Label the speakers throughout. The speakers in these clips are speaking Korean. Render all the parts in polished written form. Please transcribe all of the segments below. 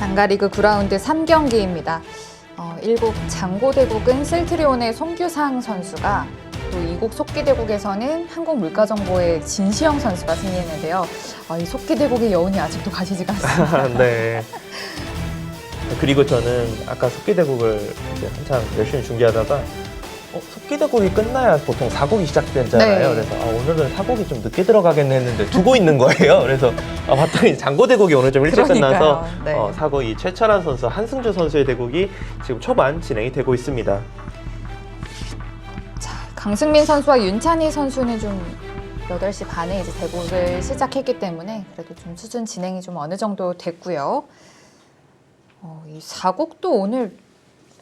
Speaker 1: 단가리그 9라운드 3경기입니다. 1곡 장고대국은 셀트리온의 송규상 선수가, 또 2곡 속기대국에서는 한국물가정보의 진시영 선수가 승리했는데요. 이 속기대국의 여운이 아직도 가시지가 않습니다.
Speaker 2: 네. 그리고 저는 아까 속기대국을 이제 한참 열심히 중계하다가 속기대국이 끝나야 보통 4곡이 시작되잖아요.
Speaker 1: 네.
Speaker 2: 그래서 오늘은 4곡이 좀 늦게 들어가겠네 했는데 두고 있는 거예요. 그래서 봤더니 장고대국이 오늘 좀 일찍 끝나서
Speaker 1: 네.
Speaker 2: 4곡이 최철환 선수, 한승주 선수의 대국이 지금 초반 진행이 되고 있습니다.
Speaker 1: 강승민 선수와 윤찬희 선수는 좀 8시 반에 이제 대국을 시작했기 때문에 그래도 좀 수준 진행이 좀 어느 정도 됐고요. 이 4곡도 오늘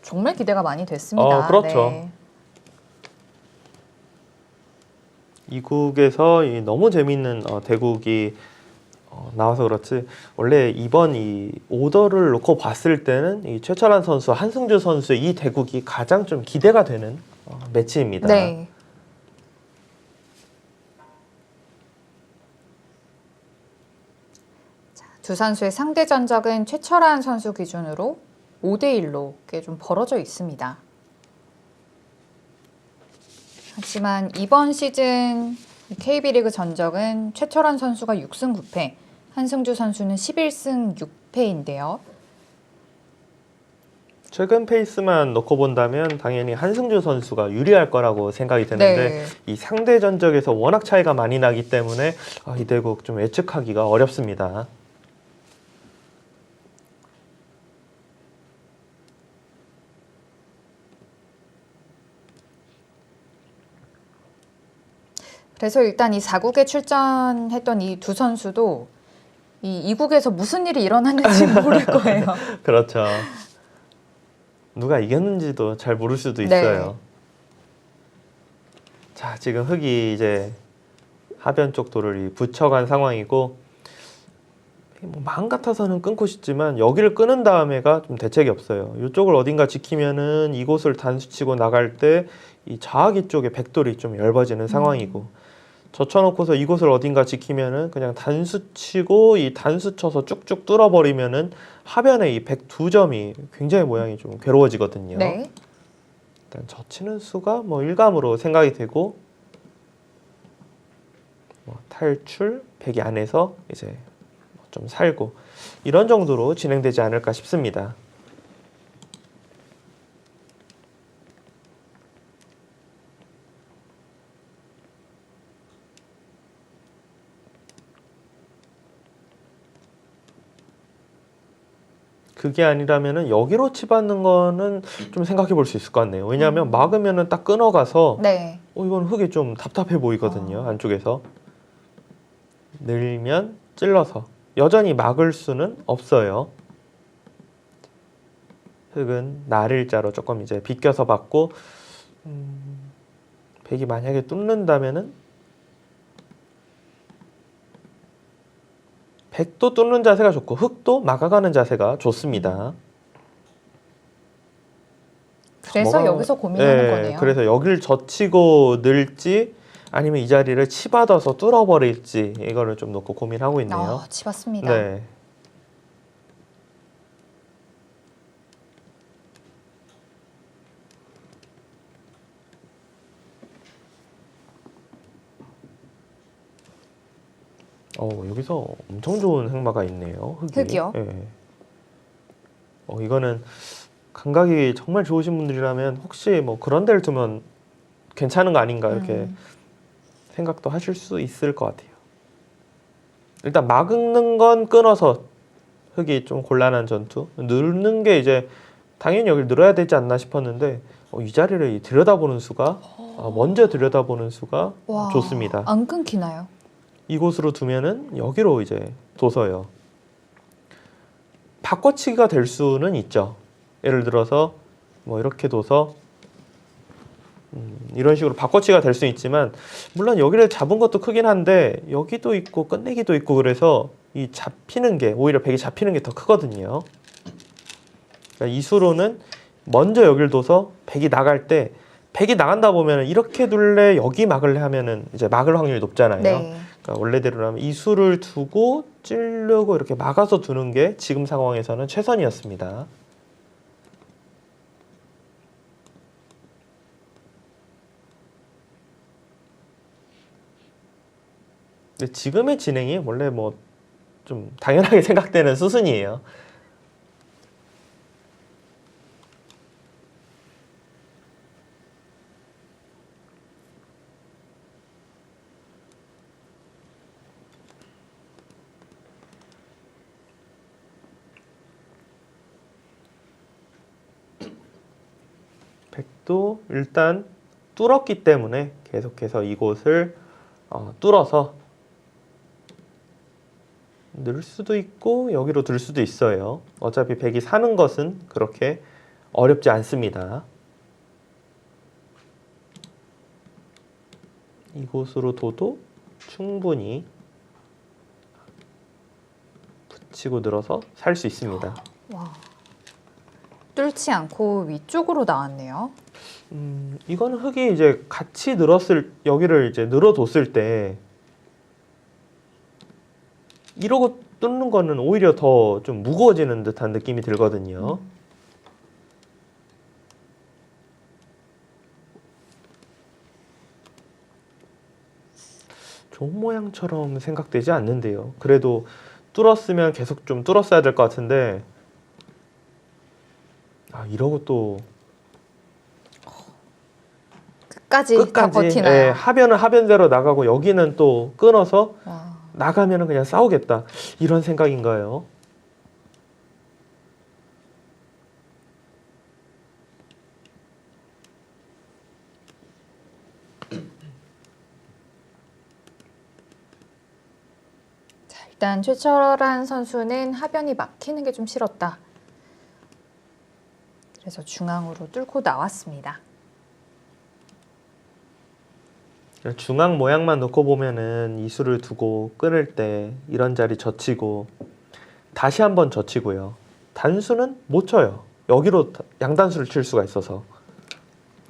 Speaker 1: 정말 기대가 많이 됐습니다.
Speaker 2: 그렇죠.
Speaker 1: 네.
Speaker 2: 이 곡에서 너무 재밌는 대국이 나와서 그렇지, 원래 이번 이 오더를 놓고 봤을 때는 이 최철환 선수, 한승주 선수의 이 대국이 가장 좀 기대가 되는 매치입니다.
Speaker 1: 네. 두 선수의 상대 전적은 최철환 선수 기준으로 5대1로 꽤 좀 벌어져 있습니다. 하지만 이번 시즌 KB리그 전적은 최철환 선수가 6승 9패, 한승주 선수는 11승 6패인데요.
Speaker 2: 최근 페이스만 놓고 본다면 당연히 한승주 선수가 유리할 거라고 생각이 드는데,
Speaker 1: 네.
Speaker 2: 이 상대 전적에서 워낙 차이가 많이 나기 때문에 이 대국 좀 예측하기가 어렵습니다.
Speaker 1: 그래서 일단 이 4국에 출전했던 이 두 선수도 이 2국에서 무슨 일이 일어났는지 모를 거예요.
Speaker 2: 그렇죠. 누가 이겼는지도 잘 모를 수도 있어요.
Speaker 1: 네.
Speaker 2: 자, 지금 흙이 이제 하변 쪽 돌을 붙여간 상황이고, 마음 같아서는 끊고 싶지만 여기를 끊은 다음에가 좀 대책이 없어요. 이쪽을 어딘가 지키면은 이곳을 단수치고 나갈 때 이 자하기 쪽에 백돌이 좀 얇아지는 상황이고, 젖혀놓고서 이곳을 어딘가 지키면은 그냥 단수치고 이 단수 쳐서 쭉쭉 뚫어버리면은 하변에 이 102점이 굉장히 모양이 좀 괴로워지거든요.
Speaker 1: 네.
Speaker 2: 일단 젖히는 수가 일감으로 생각이 되고, 탈출 100이 안에서 이제 좀 살고, 이런 정도로 진행되지 않을까 싶습니다. 그게 아니라면은 여기로 치받는 거는 좀 생각해 볼 수 있을 것 같네요. 왜냐하면 막으면은 딱 끊어가서
Speaker 1: 네.
Speaker 2: 이건 흙이 좀 답답해 보이거든요. 안쪽에서 늘면 찔러서 여전히 막을 수는 없어요. 흙은 날일자로 조금 이제 비껴서 받고, 백이 만약에 뚫는다면은 백도 뚫는 자세가 좋고 흙도 막아가는 자세가 좋습니다.
Speaker 1: 그래서 여기서 고민하는 거네요.
Speaker 2: 그래서 여길 젖히고 늘지 아니면 이 자리를 치받아서 뚫어버릴지, 이거를 좀 놓고 고민하고 있네요.
Speaker 1: 치봤습니다.
Speaker 2: 네. 여기서 엄청 좋은 흑마가 있네요.
Speaker 1: 흙이요?
Speaker 2: 네. 이거는 감각이 정말 좋으신 분들이라면 혹시 그런 데를 두면 괜찮은 거 아닌가 이렇게 생각도 하실 수 있을 것 같아요. 일단 막는 건 끊어서 흙이 좀 곤란한 전투, 늘는 게 이제 당연히 여기를 늘어야 되지 않나 싶었는데, 이 자리를 들여다보는 수가 먼저 들여다보는 수가
Speaker 1: 와,
Speaker 2: 좋습니다.
Speaker 1: 안 끊기나요?
Speaker 2: 이곳으로 두면은 여기로 이제 둬서요. 바꿔치기가 될 수는 있죠. 예를 들어서 이렇게 둬서 이런 식으로 바꿔치기가 될 수 있지만, 물론 여기를 잡은 것도 크긴 한데 여기도 있고 끝내기도 있고, 그래서 이 잡히는 게 오히려 백이 잡히는 게 더 크거든요. 그러니까 이 수로는 먼저 여기를 둬서 백이 나갈 때, 백이 나간다 보면 이렇게 둘래 여기 막을래 하면은 이제 막을 확률이 높잖아요.
Speaker 1: 네.
Speaker 2: 그러니까 원래대로라면 이 수를 두고 찌르고 이렇게 막아서 두는 게 지금 상황에서는 최선이었습니다. 근데 지금의 진행이 원래 뭐 좀 당연하게 생각되는 수순이에요. 백도 일단 뚫었기 때문에 계속해서 이곳을 뚫어서 넣을 수도 있고 여기로 둘 수도 있어요. 어차피 백이 사는 것은 그렇게 어렵지 않습니다. 이곳으로 둬도 충분히 붙이고 늘어서 살 수 있습니다.
Speaker 1: 와, 뚫지 않고 위쪽으로 나왔네요.
Speaker 2: 이거는 흙이 이제 같이 여기를 이제 늘어뒀을 때 이러고 뚫는 거는 오히려 더 좀 무거워지는 듯한 느낌이 들거든요. 좋은 모양처럼 생각되지 않는데요. 그래도 뚫었으면 계속 좀 뚫었어야 될 것 같은데 이러고 또
Speaker 1: 끝까지 다 버티나요?
Speaker 2: 예, 하변은 하변대로 나가고 여기는 또 끊어서
Speaker 1: 와.
Speaker 2: 나가면은 그냥 싸우겠다 이런 생각인가요?
Speaker 1: 자, 일단 최철한 선수는 하변이 막히는 게 좀 싫었다. 그래서 중앙으로 뚫고 나왔습니다.
Speaker 2: 중앙 모양만 놓고 보면은 이수를 두고 끊을 때 이런 자리 젖히고 다시 한번 젖히고요. 단수는 못 쳐요. 여기로 양단수를 칠 수가 있어서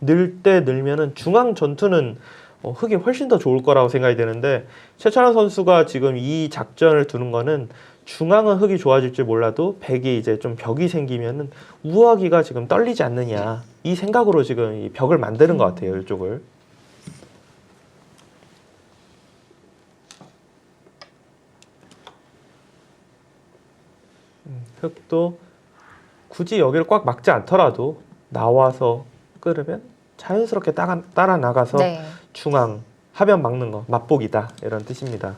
Speaker 2: 늘 때 늘면은 중앙 전투는 흙이 훨씬 더 좋을 거라고 생각이 되는데 최철환 선수가 지금 이 작전을 두는 거는 중앙은 흙이 좋아질지 몰라도 백이 이제 좀 벽이 생기면은 우아기가 지금 떨리지 않느냐 이 생각으로 지금 이 벽을 만드는 것 같아요. 이쪽을. 흙도 굳이 여기를 꽉 막지 않더라도 나와서 끌으면 자연스럽게 따라 나가서
Speaker 1: 네.
Speaker 2: 중앙 하변 막는 거 맛보기다 이런 뜻입니다.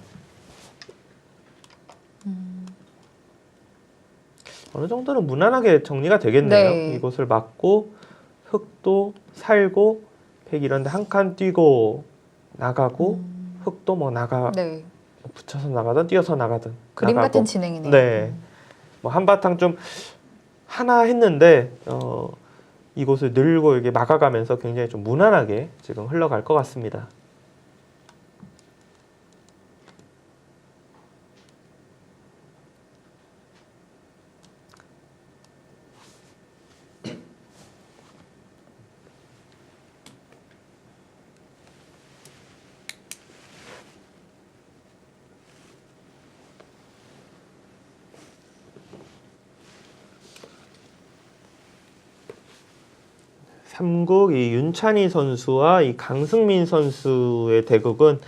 Speaker 2: 어느 정도는 무난하게 정리가 되겠네요.
Speaker 1: 네.
Speaker 2: 이곳을 막고 흙도 살고 백 이런데 한 칸 뛰고 나가고 흙도 뭐
Speaker 1: 네.
Speaker 2: 붙여서 나가든 뛰어서 나가든
Speaker 1: 그림
Speaker 2: 나가고.
Speaker 1: 같은 진행이네요.
Speaker 2: 네. 뭐 한바탕 좀 하나 했는데 이곳을 늘고 이게 막아가면서 굉장히 좀 무난하게 지금 흘러갈 것 같습니다. 삼국 이 윤찬희 선수와 이 강승민 선수의 대국은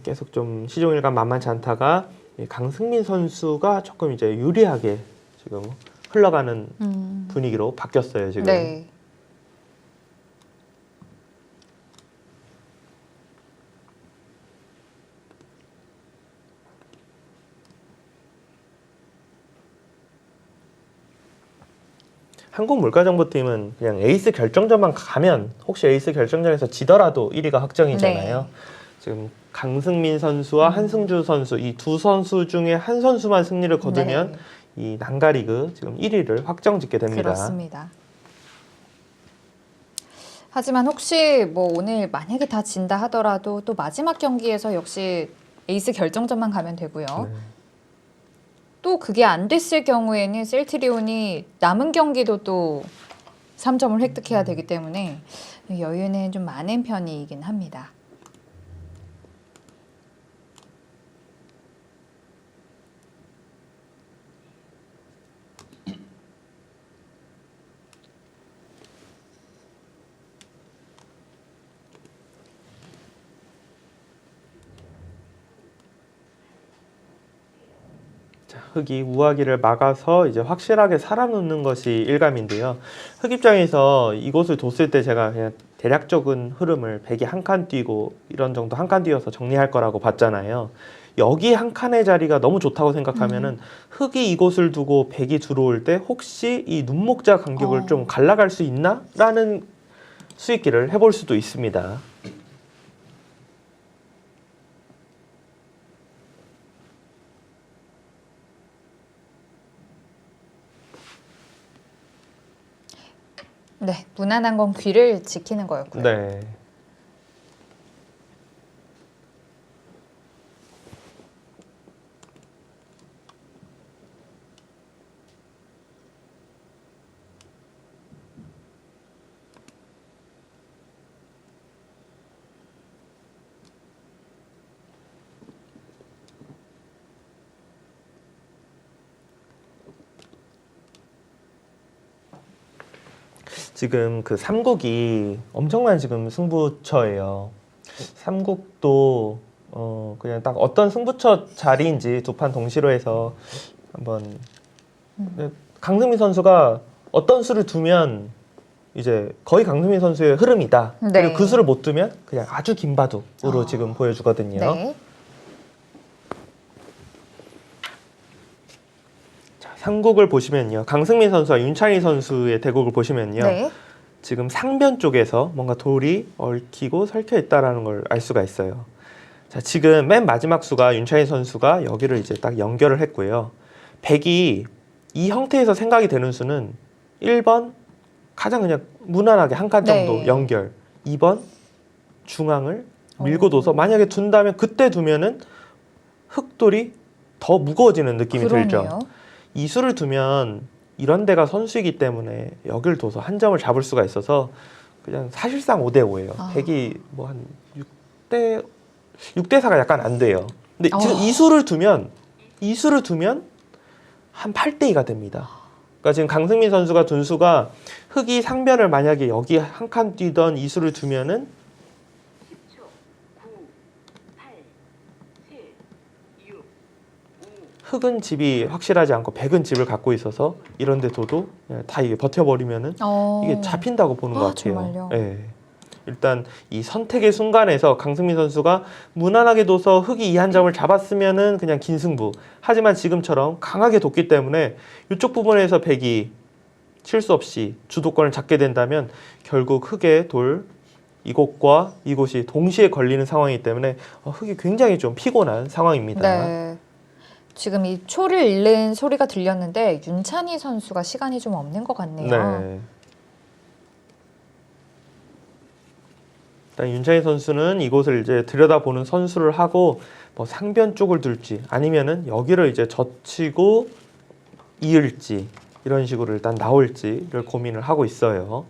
Speaker 2: 계속 좀 시종일관 만만치 않다가 이 강승민 선수가 조금 이제 유리하게 지금 흘러가는 분위기로 바뀌었어요. 지금.
Speaker 1: 네.
Speaker 2: 한국물가정보팀은 그냥 에이스 결정전만 가면 혹시 에이스 결정전에서 지더라도 1위가 확정이잖아요.
Speaker 1: 네.
Speaker 2: 지금 강승민 선수와 한승주 선수 이 두 선수 중에 한 선수만 승리를 거두면
Speaker 1: 네.
Speaker 2: 이 난가리그 지금 1위를 확정짓게 됩니다.
Speaker 1: 그렇습니다. 하지만 혹시 뭐 오늘 만약에 다 진다 하더라도 또 마지막 경기에서 역시 에이스 결정전만 가면 되고요.
Speaker 2: 네.
Speaker 1: 또 그게 안 됐을 경우에는 셀트리온이 남은 경기도 또 3점을 획득해야 되기 때문에 여유는 좀 많은 편이긴 합니다.
Speaker 2: 흑이 우하기를 막아서 이제 확실하게 살아놓는 것이 일감인데요. 흑 입장에서 이곳을 뒀을 때 제가 그냥 대략적인 흐름을 백이 한 칸 뛰고 이런 정도 한 칸 뛰어서 정리할 거라고 봤잖아요. 여기 한 칸의 자리가 너무 좋다고 생각하면은 흑이 이곳을 두고 백이 들어올 때 혹시 이 눈목자 간격을 좀 갈라갈 수 있나? 라는 수익기를 해볼 수도 있습니다.
Speaker 1: 네, 무난한 건 귀를 지키는 거였고요.
Speaker 2: 네. 지금 그 삼국이 엄청난 지금 승부처예요. 삼국도 그냥 딱 어떤 승부처 자리인지 두 판 동시로 해서 한번 강승민 선수가 어떤 수를 두면 이제 거의 강승민 선수의 흐름이다.
Speaker 1: 네.
Speaker 2: 그리고 그 수를 못 두면 그냥 아주 긴 바둑으로 지금 보여주거든요.
Speaker 1: 네.
Speaker 2: 삼국을 보시면요. 강승민 선수와 윤찬희 선수의 대국을 보시면요.
Speaker 1: 네.
Speaker 2: 지금 상변 쪽에서 뭔가 돌이 얽히고 설켜 있다라는 걸 알 수가 있어요. 자, 지금 맨 마지막 수가 윤찬희 선수가 여기를 이제 딱 연결을 했고요. 백이 이 형태에서 생각이 되는 수는 1번 가장 그냥 무난하게 한 칸 정도
Speaker 1: 네.
Speaker 2: 연결. 2번 중앙을 밀고 둬서 만약에 둔다면 그때 두면은 흑돌이 더 무거워지는 느낌이 들죠.
Speaker 1: 그러네요.
Speaker 2: 이 수를 두면 이런 데가 선수이기 때문에 여길 둬서 한 점을 잡을 수가 있어서 그냥 사실상 5대 5예요. 백이 뭐 한 6대 4가 약간 안 돼요. 근데 지금 이 수를 두면 한 8대 2가 됩니다. 그러니까 지금 강승민 선수가 둔 수가 흑이 상변을 만약에 여기 한 칸 뛰던 이 수를 두면은 흑은 집이 확실하지 않고 백은 집을 갖고 있어서 이런 데 둬도 그냥 다 이게 버텨버리면은 이게 잡힌다고 보는 것 같아요.
Speaker 1: 정말요?
Speaker 2: 예. 일단 이 선택의 순간에서 강승민 선수가 무난하게 둬서 흑이 이 한 점을 잡았으면은 그냥 긴 승부. 하지만 지금처럼 강하게 뒀기 때문에 이쪽 부분에서 백이 실수 없이 주도권을 잡게 된다면 결국 흑의 돌 이곳과 이곳이 동시에 걸리는 상황이기 때문에 흑이 굉장히 좀 피곤한 상황입니다.
Speaker 1: 네. 지금 이 초를 잃는 소리가 들렸는데 윤찬희 선수가 시간이 좀 없는 것 같네요.
Speaker 2: 네. 일단 윤찬희 선수는 이곳을 이제 들여다보는 선수를 하고 뭐 상변 쪽을 둘지 아니면은 여기를 이제 젖히고 이을지 이런 식으로 일단 나올지를 고민을 하고 있어요.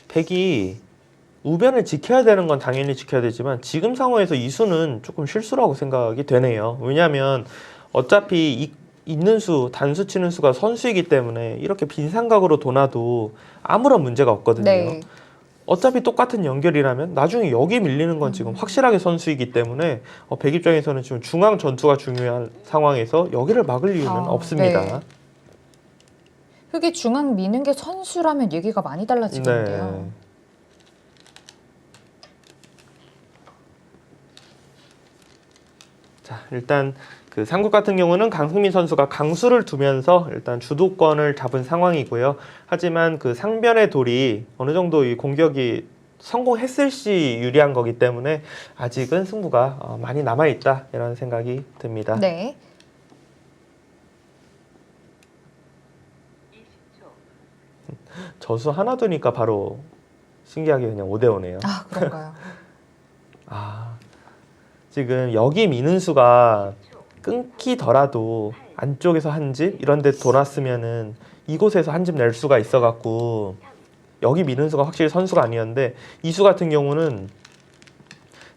Speaker 2: 백이 우변을 지켜야 되는 건 당연히 지켜야 되지만 지금 상황에서 이 수는 조금 실수라고 생각이 되네요. 왜냐하면 어차피 있는 수, 단수 치는 수가 선수이기 때문에 이렇게 빈삼각으로 둬놔도 아무런 문제가 없거든요.
Speaker 1: 네.
Speaker 2: 어차피 똑같은 연결이라면 나중에 여기 밀리는 건 지금 확실하게 선수이기 때문에 백 입장에서는 지금 중앙 전투가 중요한 상황에서 여기를 막을 이유는 없습니다.
Speaker 1: 네. 흑이 중앙 미는 게 선수라면 얘기가 많이 달라지겠는데요.
Speaker 2: 네. 자, 일단 그 삼국 같은 경우는 강승민 선수가 강수를 두면서 일단 주도권을 잡은 상황이고요. 하지만 그 상변의 돌이 어느 정도 이 공격이 성공했을 시 유리한 거기 때문에 아직은 승부가 많이 남아 있다 이런 생각이 듭니다.
Speaker 1: 네.
Speaker 2: 저수 하나 두니까 바로 신기하게 그냥 5대 5네요.
Speaker 1: 아, 그런가요?
Speaker 2: 지금 여기 미는 수가 끊기더라도 안쪽에서 한 집 이런 데 돌았으면은 이곳에서 한 집 낼 수가 있어 갖고 여기 미는 수가 확실히 선수가 아니었는데 이 수 같은 경우는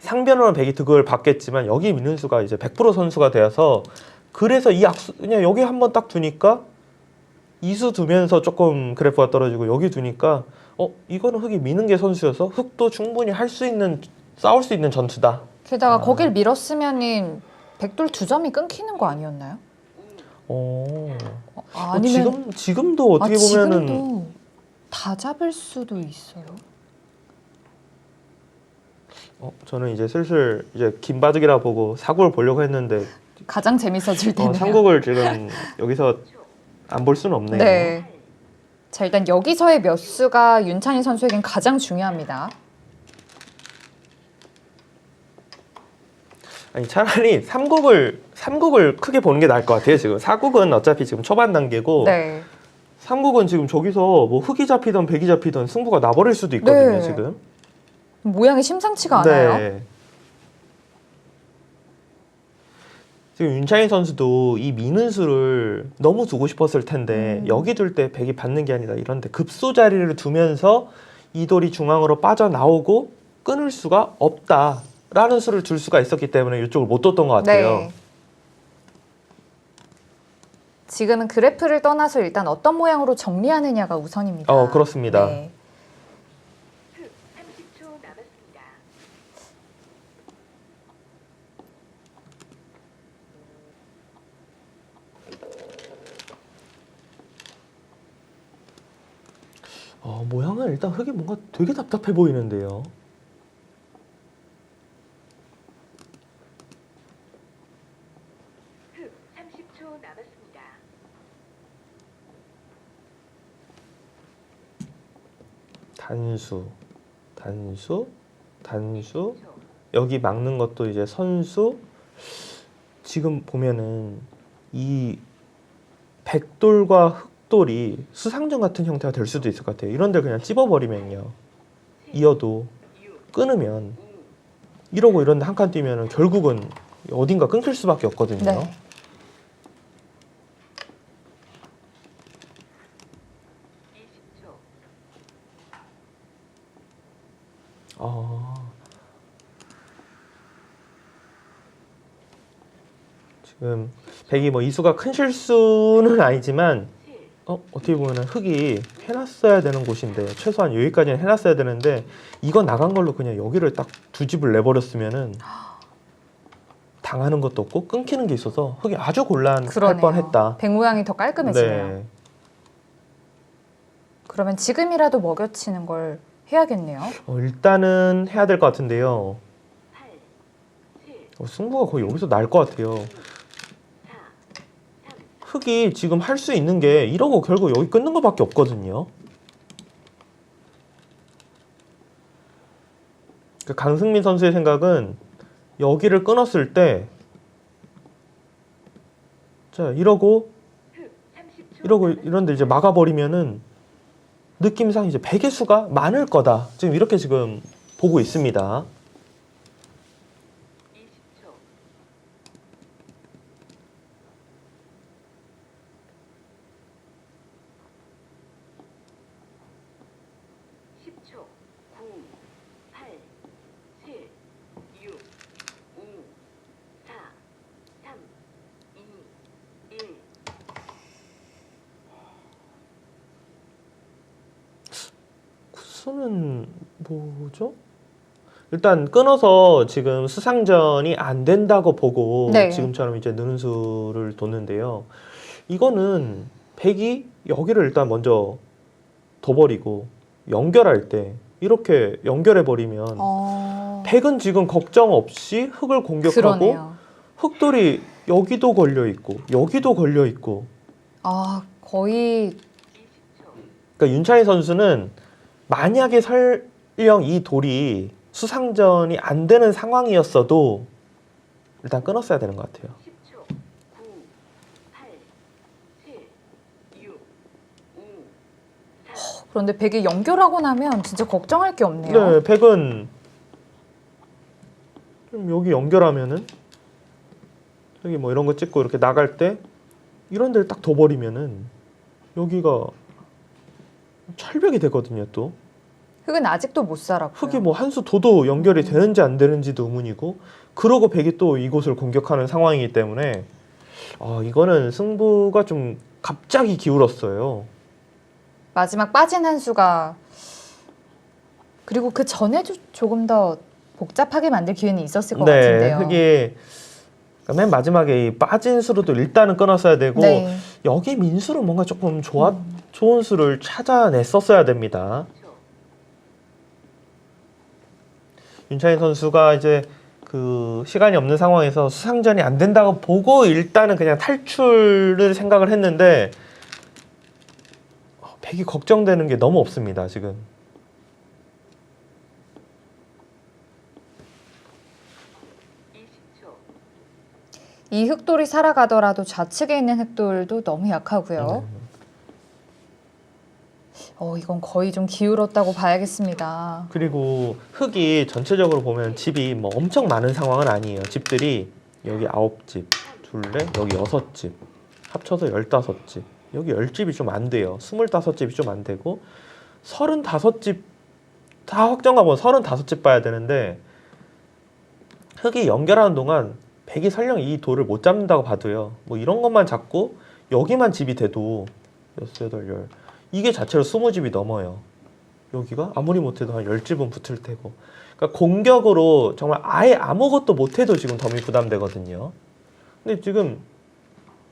Speaker 2: 상변으로는 백이 득을 받겠지만 여기 미는 수가 이제 100% 선수가 되어서 그래서 이 악수 그냥 여기 한번 딱 두니까 이수 두면서 조금 그래프가 떨어지고 여기 두니까 이거는 흑이 미는 게 선수여서 흑도 충분히 할 수 있는 싸울 수 있는 전투다.
Speaker 1: 게다가 거길 밀었으면은 백돌 2점이 끊기는 거 아니었나요? 아니면
Speaker 2: 지금도 어떻게 보면은
Speaker 1: 지금도 다 잡을 수도 있어요.
Speaker 2: 저는 이제 슬슬 이제 김바둑이라 보고 사국을 보려고 했는데
Speaker 1: 가장 재밌어질 때네요.
Speaker 2: 삼국을 지금 여기서 안 볼 수는 없네요.
Speaker 1: 네. 자, 일단 여기서의 몇 수가 윤찬희 선수에겐 가장 중요합니다.
Speaker 2: 아니 차라리 삼국을 크게 보는 게 나을 것 같아요. 지금 사국은 어차피 지금 초반 단계고
Speaker 1: 네.
Speaker 2: 삼국은 지금 저기서 뭐 흑이 잡히던 백이 잡히던 승부가 나버릴 수도 있거든요.
Speaker 1: 네.
Speaker 2: 지금.
Speaker 1: 모양이 심상치가 않아요.
Speaker 2: 네. 지금 윤창희 선수도 이 미는 수를 너무 두고 싶었을 텐데 여기 둘 때 백이 받는 게 아니라 이런데 급소 자리를 두면서 이 돌이 중앙으로 빠져나오고 끊을 수가 없다라는 수를 둘 수가 있었기 때문에 이쪽을 못 뒀던 것 같아요.
Speaker 1: 네. 지금은 그래프를 떠나서 일단 어떤 모양으로 정리하느냐가 우선입니다.
Speaker 2: 그렇습니다.
Speaker 1: 네.
Speaker 3: 30초 남았습니다.
Speaker 2: 모양은 일단 흑이 뭔가 되게 답답해 보이는데요.
Speaker 3: 흑 30초 남았습니다.
Speaker 2: 단수. 여기 막는 것도 이제 선수. 지금 보면은 이 백돌과 흑돌이 수상전 같은 형태가 될 수도 있을 것 같아요. 이런 데 그냥 찝어버리면요. 이어도 끊으면 이러고 이런데 한 칸 뛰면은 결국은 어딘가 끊길 수밖에 없거든요.
Speaker 1: 네.
Speaker 2: 지금 백이 뭐 이수가 큰 실수는 아니지만 어떻게 보면 흑이 해놨어야 되는 곳인데 최소한 여기까지는 해놨어야 되는데 이거 나간 걸로 그냥 여기를 딱 두 집을 내버렸으면은 당하는 것도 없고 끊기는 게 있어서 흑이 아주 곤란할
Speaker 1: 그러네요.
Speaker 2: 뻔했다.
Speaker 1: 백 모양이 더 깔끔해지네요.
Speaker 2: 네.
Speaker 1: 그러면 지금이라도 먹여치는 걸 해야겠네요.
Speaker 2: 일단은 해야 될 것 같은데요. 승부가 거의 여기서 날 것 같아요. 흑이 지금 할 수 있는 게 이러고 결국 여기 끊는 것밖에 없거든요. 강승민 선수의 생각은 여기를 끊었을 때 자 이러고 이런데 이제 막아버리면은 느낌상 이제 백의 수가 많을 거다. 지금 이렇게 지금 보고 있습니다.
Speaker 3: 20초. 10초. 9, 8, 7, 6, 5, 4, 3, 2, 1.
Speaker 2: 구수는 뭐죠? 일단 끊어서 지금 수상전이 안 된다고 보고
Speaker 1: 네.
Speaker 2: 지금처럼 이제 느는 수를 뒀는데요. 이거는 백이 여기를 일단 먼저 둬버리고 연결할 때 이렇게 연결해 버리면 백은 지금 걱정 없이 흑을 공격하고
Speaker 1: 그러네요.
Speaker 2: 흑돌이 여기도 걸려 있고 여기도 걸려 있고.
Speaker 1: 거의
Speaker 2: 그러니까 윤찬희 선수는 만약에 설령 이 돌이 수상전이 안 되는 상황이었어도 일단 끊었어야 되는 것 같아요.
Speaker 3: 10초. 9, 8, 7, 6, 5, 4.
Speaker 1: 그런데 백이 연결하고 나면 진짜 걱정할 게 없네요.
Speaker 2: 네, 백은 좀 여기 연결하면은 여기 뭐 이런 거 찍고 이렇게 나갈 때 이런 데를 딱 둬버리면은 여기가 철벽이 되거든요. 또
Speaker 1: 흑은 아직도 못 살았고요.
Speaker 2: 흑이 뭐 한 수 둬도 연결이 되는지 안 되는지도 의문이고 그러고 백이 또 이곳을 공격하는 상황이기 때문에 이거는 승부가 좀 갑자기 기울었어요.
Speaker 1: 마지막 빠진 한 수가 그리고 그 전에도 조금 더 복잡하게 만들 기회는 있었을 것 같은데요.
Speaker 2: 흑이 그러니까 맨 마지막에 이 빠진 수로도 일단은 끊었어야 되고
Speaker 1: 네.
Speaker 2: 여기 민수로 뭔가 조금 좋은 수를 찾아냈었어야 됩니다. 윤찬희 선수가 이제 그 시간이 없는 상황에서 수상전이 안 된다고 보고 일단은 그냥 탈출을 생각을 했는데 백이 걱정되는 게 너무 없습니다, 지금.
Speaker 1: 이 흑돌이 살아가더라도 좌측에 있는 흑돌도 너무 약하고요. 이건 거의 좀 기울었다고 봐야겠습니다.
Speaker 2: 그리고 흑이 전체적으로 보면 집이 뭐 엄청 많은 상황은 아니에요. 집들이 여기 9집, 둘레, 여기 6집, 합쳐서 15집. 여기 10집이 좀 안 돼요. 25집이 좀 안 되고 35집 다 확정 가보면 35집 봐야 되는데 흑이 연결하는 동안 백이 설령 이 돌을 못 잡는다고 봐도요. 뭐 이런 것만 잡고 여기만 집이 돼도 6, 8, 10 이게 자체로 20집이 넘어요. 여기가 아무리 못해도 한 10집은 붙을 테고. 그러니까 공격으로 정말 아예 아무것도 못해도 지금 덤이 부담되거든요. 근데 지금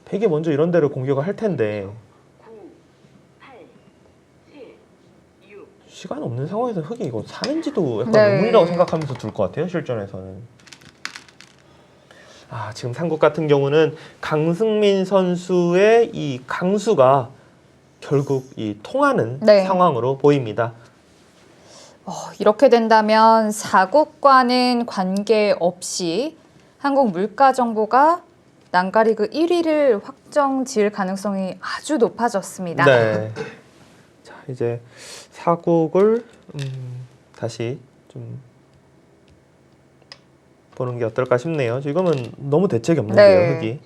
Speaker 2: 백이 먼저 이런 데를 공격을 할 텐데
Speaker 3: 9, 8, 7, 6.
Speaker 2: 시간 없는 상황에서 흑이 이거 사는지도 약간
Speaker 1: 네.
Speaker 2: 의문이라고 생각하면서 둘 것 같아요. 실전에서는. 지금 삼국 같은 경우는 강승민 선수의 이 강수가 결국 이 통하는
Speaker 1: 네.
Speaker 2: 상황으로 보입니다.
Speaker 1: 이렇게 된다면 사국과는 관계없이 한국물가정보가 난가리그 1위를 확정 지을 가능성이 아주 높아졌습니다.
Speaker 2: 네. 자, 이제 사국을 다시 좀 보는 게 어떨까 싶네요. 지금은 너무 대책이 없는데요,
Speaker 1: 네.
Speaker 2: 흑이.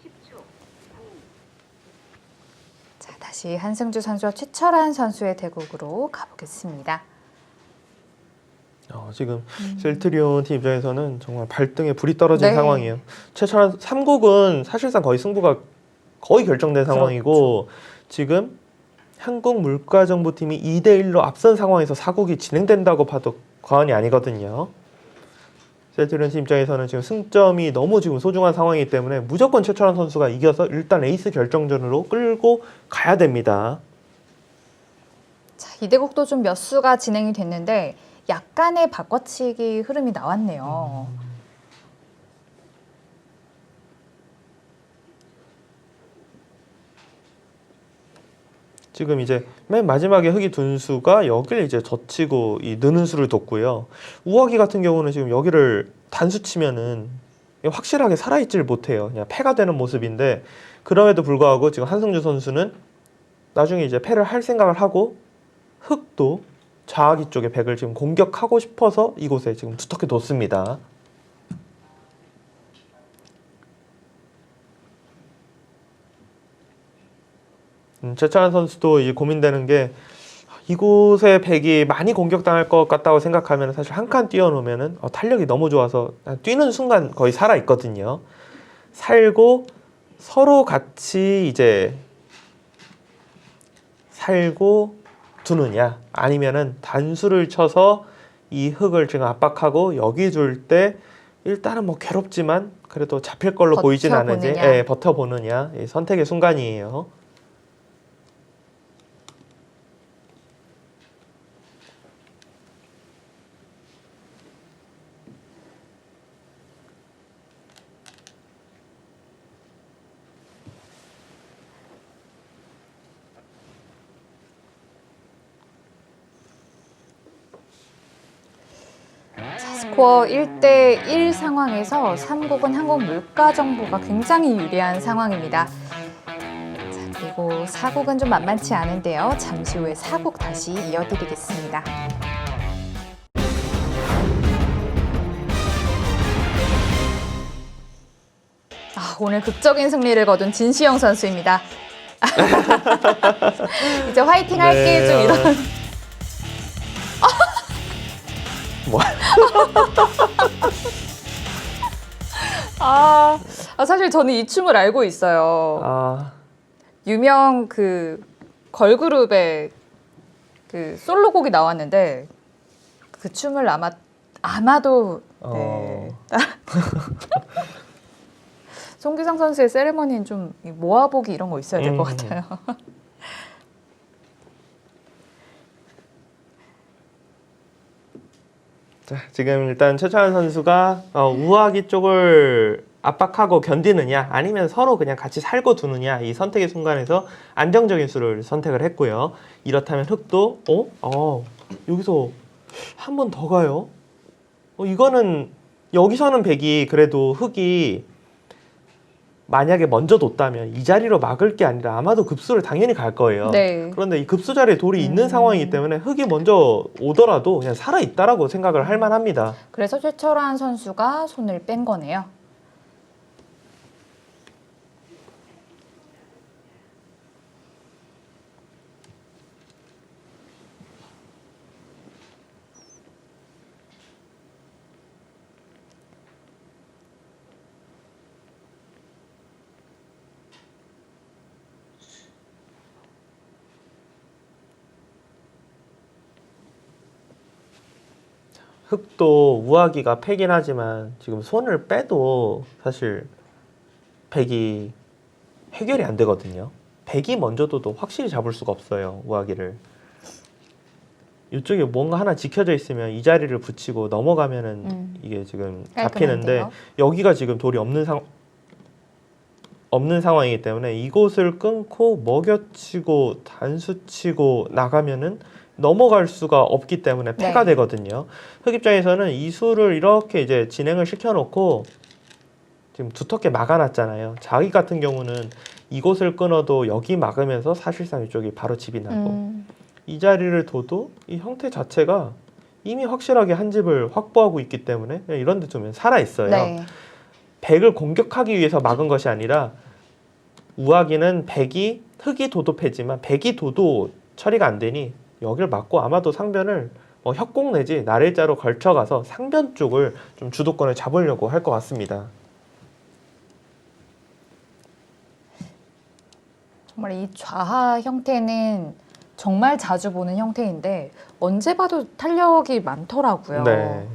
Speaker 3: 10초. 9.
Speaker 1: 자, 다시 한승주 선수와 최철한 선수의 대국으로 가보겠습니다.
Speaker 2: 지금 셀트리온 팀 입장에서는 정말 발등에 불이 떨어진
Speaker 1: 네.
Speaker 2: 상황이에요. 최철한 3국은 사실상 거의 승부가 거의 결정된 상황이고 지금 한국물가정보팀이 2대1로 앞선 상황에서 4국이 진행된다고 봐도 과언이 아니거든요. 셀트리온 팀 입장에서는 지금 승점이 너무 지금 소중한 상황이기 때문에 무조건 최철한 선수가 이겨서 일단 에이스 결정전으로 끌고 가야 됩니다.
Speaker 1: 자, 이 대국도 좀 몇 수가 진행이 됐는데 약간의 바꿔치기 흐름이 나왔네요.
Speaker 2: 지금 이제 맨 마지막에 흑이 둔 수가 여기를 이제 젖히고 이 느는 수를 뒀고요. 우하기 같은 경우는 지금 여기를 단수 치면은 확실하게 살아있지를 못해요. 그냥 패가 되는 모습인데 그럼에도 불구하고 지금 한승주 선수는 나중에 이제 패를 할 생각을 하고 흑도 좌하기 쪽에 백을 지금 공격하고 싶어서 이곳에 지금 두텁게 뒀습니다. 최철한 선수도 이제 고민되는 게 이곳에 백이 많이 공격당할 것 같다고 생각하면 사실 한 칸 띄워놓으면 탄력이 너무 좋아서 뛰는 순간 거의 살아 있거든요. 살고 서로 같이 이제 살고 두느냐 아니면은 단수를 쳐서 이 흑을 지금 압박하고 여기 둘 때 일단은 뭐 괴롭지만 그래도 잡힐 걸로 보이진 않은지 버텨보느냐 이 선택의 순간이에요.
Speaker 1: 스코어 1대1 상황에서 3국은 한국물가정보가 굉장히 유리한 상황입니다. 자, 그리고 4국은 좀 만만치 않은데요. 잠시 후에 4국 다시 이어드리겠습니다. 오늘 극적인 승리를 거둔 진시영 선수입니다. 이제 화이팅 할게 좀 이런.
Speaker 2: 뭐.
Speaker 1: 사실 저는 이 춤을 알고 있어요.
Speaker 2: 아,
Speaker 1: 유명 그 걸그룹의 그 솔로곡이 나왔는데 그 춤을 아마도 네. 송규상 선수의 세레머니는 좀 모아보기 이런 거 있어야 될 것 같아요.
Speaker 2: 자, 지금 일단 최찬원 선수가 우아기 쪽을 압박하고 견디느냐 아니면 서로 그냥 같이 살고 두느냐 이 선택의 순간에서 안정적인 수를 선택을 했고요. 이렇다면 흑도 여기서 한 번 더 가요. 이거는 여기서는 백이 그래도 흑이 만약에 먼저 뒀다면 이 자리로 막을 게 아니라 아마도 급수를 당연히 갈 거예요.
Speaker 1: 네.
Speaker 2: 그런데 이 급수 자리에 돌이 있는 상황이기 때문에 흑이 먼저 오더라도 그냥 살아있다라고 생각을 할 만합니다.
Speaker 1: 그래서 최철환 선수가 손을 뺀 거네요.
Speaker 2: 흑도 우아기가 패긴 하지만 지금 손을 빼도 사실 백이 해결이 안 되거든요. 백이 먼저 둬도 확실히 잡을 수가 없어요. 우아기를. 이쪽에 뭔가 하나 지켜져 있으면 이 자리를 붙이고 넘어가면은 이게 지금 잡히는데
Speaker 1: 깔끔한데요?
Speaker 2: 여기가 지금 돌이 없는 상황이기 때문에 이곳을 끊고 먹여치고 단수치고 나가면은 넘어갈 수가 없기 때문에 패가
Speaker 1: 네.
Speaker 2: 되거든요. 흑 입장에서는 이 수를 이렇게 이제 진행을 시켜놓고 지금 두텁게 막아놨잖아요. 자기 같은 경우는 이곳을 끊어도 여기 막으면서 사실상 이쪽이 바로 집이 나고 이 자리를 둬도 이 형태 자체가 이미 확실하게 한 집을 확보하고 있기 때문에 그냥 이런 데 두면 살아있어요.
Speaker 1: 네.
Speaker 2: 백을 공격하기 위해서 막은 것이 아니라 우아기는 흑이 둬도 패지만 백이 둬도 처리가 안 되니 여기를 막고 아마도 상변을 협공 내지 나래자로 걸쳐가서 상변 쪽을 좀 주도권을 잡으려고 할 것 같습니다.
Speaker 1: 정말 이 좌하 형태는 정말 자주 보는 형태인데 언제 봐도 탄력이 많더라고요.
Speaker 2: 네.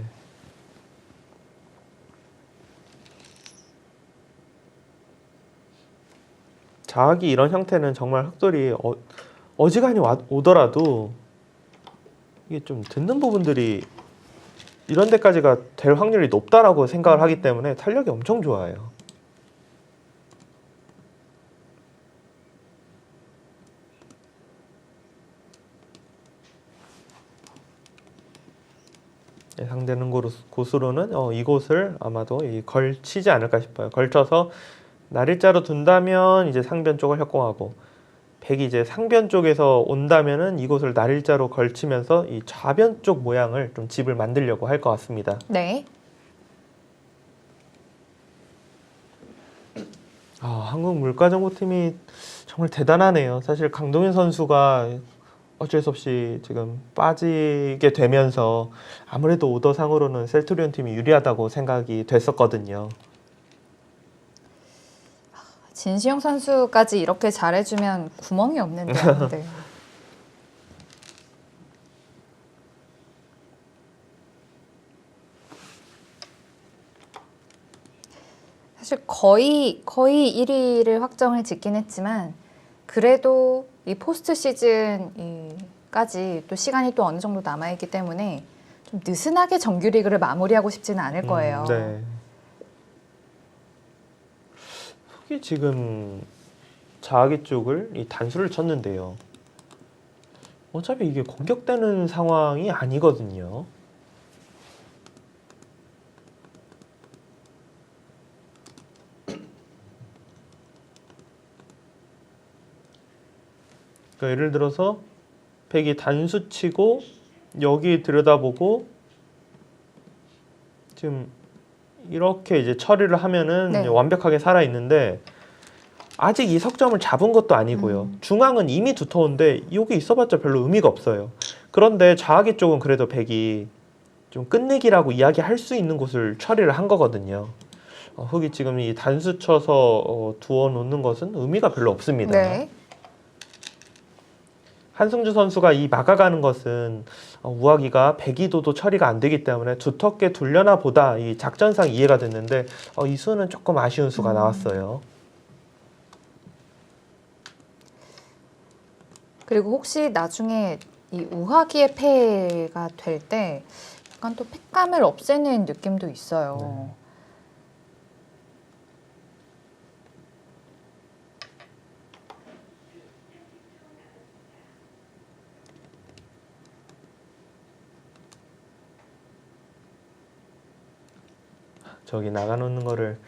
Speaker 2: 자학이 이런 형태는 정말 흑돌이 어지간히 오더라도 이게 좀 듣는 부분들이 이런 데까지가 될 확률이 높다라고 생각을 하기 때문에 탄력이 엄청 좋아요. 예상되는 곳으로는 이곳을 아마도 걸치지 않을까 싶어요. 걸쳐서 날일자로 둔다면 이제 상변 쪽을 협공하고 백이 이제 상변 쪽에서 온다면은 이곳을 날일자로 걸치면서 이 좌변 쪽 모양을 좀 집을 만들려고 할 것 같습니다.
Speaker 1: 네.
Speaker 2: 한국 물가정보팀이 정말 대단하네요. 사실 강동현 선수가 어쩔 수 없이 지금 빠지게 되면서 아무래도 오더상으로는 셀트리온 팀이 유리하다고 생각이 됐었거든요.
Speaker 1: 진시영 선수까지 이렇게 잘해주면 구멍이 없는데요. 네. 사실 거의 1위를 확정을 짓긴 했지만 그래도 이 포스트 시즌까지 또 시간이 또 어느 정도 남아있기 때문에 좀 느슨하게 정규리그를 마무리하고 싶지는 않을 거예요.
Speaker 2: 네. 흑이 지금 자아기 쪽을 이 단수를 쳤는데요. 어차피 이게 공격되는 상황이 아니거든요. 그러니까 예를 들어서 백이 단수 치고 여기 들여다보고 지금 이렇게 이제 처리를 하면은
Speaker 1: 네.
Speaker 2: 이제 완벽하게 살아 있는데 아직 이 석점을 잡은 것도 아니고요. 중앙은 이미 두터운데 여기 있어봤자 별로 의미가 없어요. 그런데 좌하기 쪽은 그래도 백이 좀 끝내기라고 이야기할 수 있는 곳을 처리를 한 거거든요. 흙이 지금 이 단수 쳐서 두어 놓는 것은 의미가 별로 없습니다.
Speaker 1: 네.
Speaker 2: 한승주 선수가 이 막아가는 것은 우하기가 배기도도 처리가 안 되기 때문에 두텁게 둘려나 보다 이 작전상 이해가 됐는데 이 수는 조금 아쉬운 수가 나왔어요.
Speaker 1: 그리고 혹시 나중에 이 우하기의 패가 될 때 약간 또 팩감을 없애는 느낌도 있어요.
Speaker 2: 네. 저기 나가놓는 거를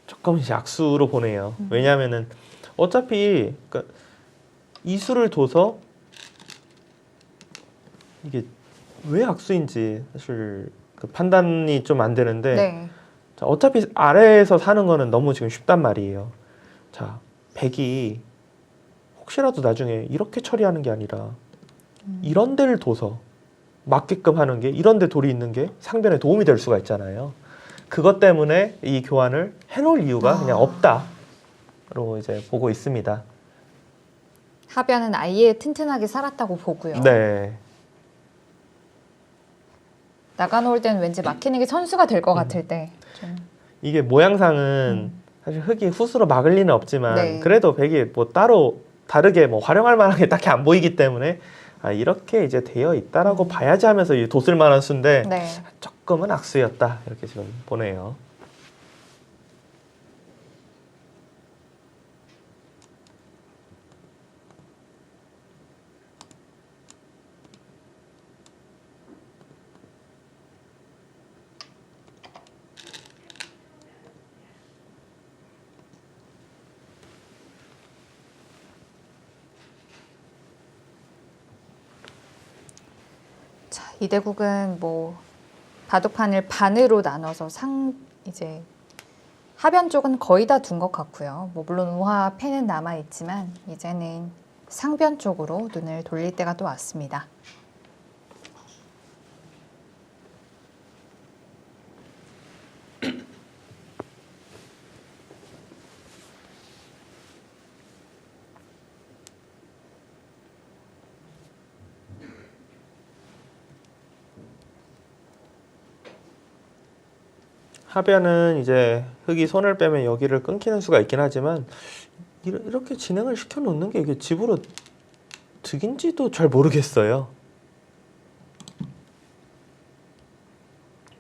Speaker 2: 조금 약수로 보네요. 왜냐하면은 어차피 그러니까 이 수를 둬서 이게 왜 악수인지 사실 그 판단이 좀 안 되는데
Speaker 1: 네.
Speaker 2: 자, 어차피 아래에서 사는 거는 너무 지금 쉽단 말이에요. 자, 백이 혹시라도 나중에 이렇게 처리하는 게 아니라 이런 데를 둬서 맞게끔 하는 게 이런 데 돌이 있는 게 상변에 도움이 될 수가 있잖아요. 그것 때문에 이 교환을 해놓을 이유가 그냥 없다로 이제 보고 있습니다.
Speaker 1: 하변은 아예 튼튼하게 살았다고 보고요.
Speaker 2: 네.
Speaker 1: 나가놓을 때는 왠지 막히는 게 선수가 될 것 같을 때. 좀.
Speaker 2: 이게 모양상은 사실 흙이 후수로 막을 리는 없지만
Speaker 1: 네.
Speaker 2: 그래도 백이 뭐 따로 다르게 뭐 활용할 만한 게 딱히 안 보이기 때문에 이렇게 이제 되어 있다라고 봐야지 하면서 이 돋을 만한 수인데
Speaker 1: 네.
Speaker 2: 조금은 악수였다 이렇게 지금 보네요.
Speaker 1: 자, 이 대국은 뭐 바둑판을 반으로 나눠서 이제 하변 쪽은 거의 다 둔 것 같고요. 뭐 물론 우하 패는 남아 있지만 이제는 상변 쪽으로 눈을 돌릴 때가 또 왔습니다.
Speaker 2: 하변은 이제 흙이 손을 빼면 여기를 끊기는 수가 있긴 하지만 이렇게 진행을 시켜 놓는 게 이게 집으로 득인지도 잘 모르겠어요.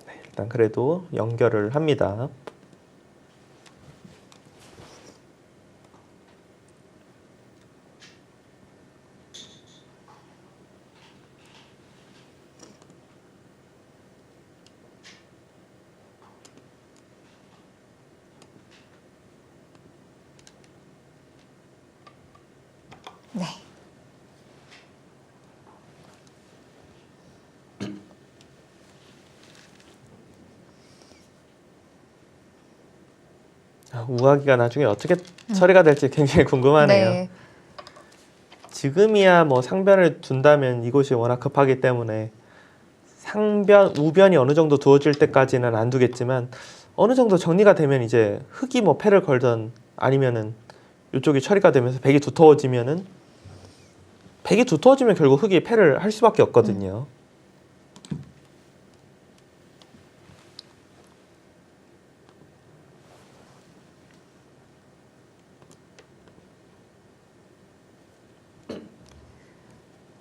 Speaker 2: 네, 일단 그래도 연결을 합니다.
Speaker 1: 네.
Speaker 2: 우하기가 나중에 어떻게 처리가 될지 굉장히 궁금하네요.
Speaker 1: 네.
Speaker 2: 지금이야 뭐 상변을 둔다면 이곳이 워낙 급하기 때문에 상변, 우변이 어느 정도 두어질 때까지는 안 두겠지만 어느 정도 정리가 되면 이제 흙이 뭐 패를 걸던 아니면은 이쪽이 처리가 되면서 백이 두터워지면은 백이 두터워지면 결국 흙이 패를 할 수밖에 없거든요.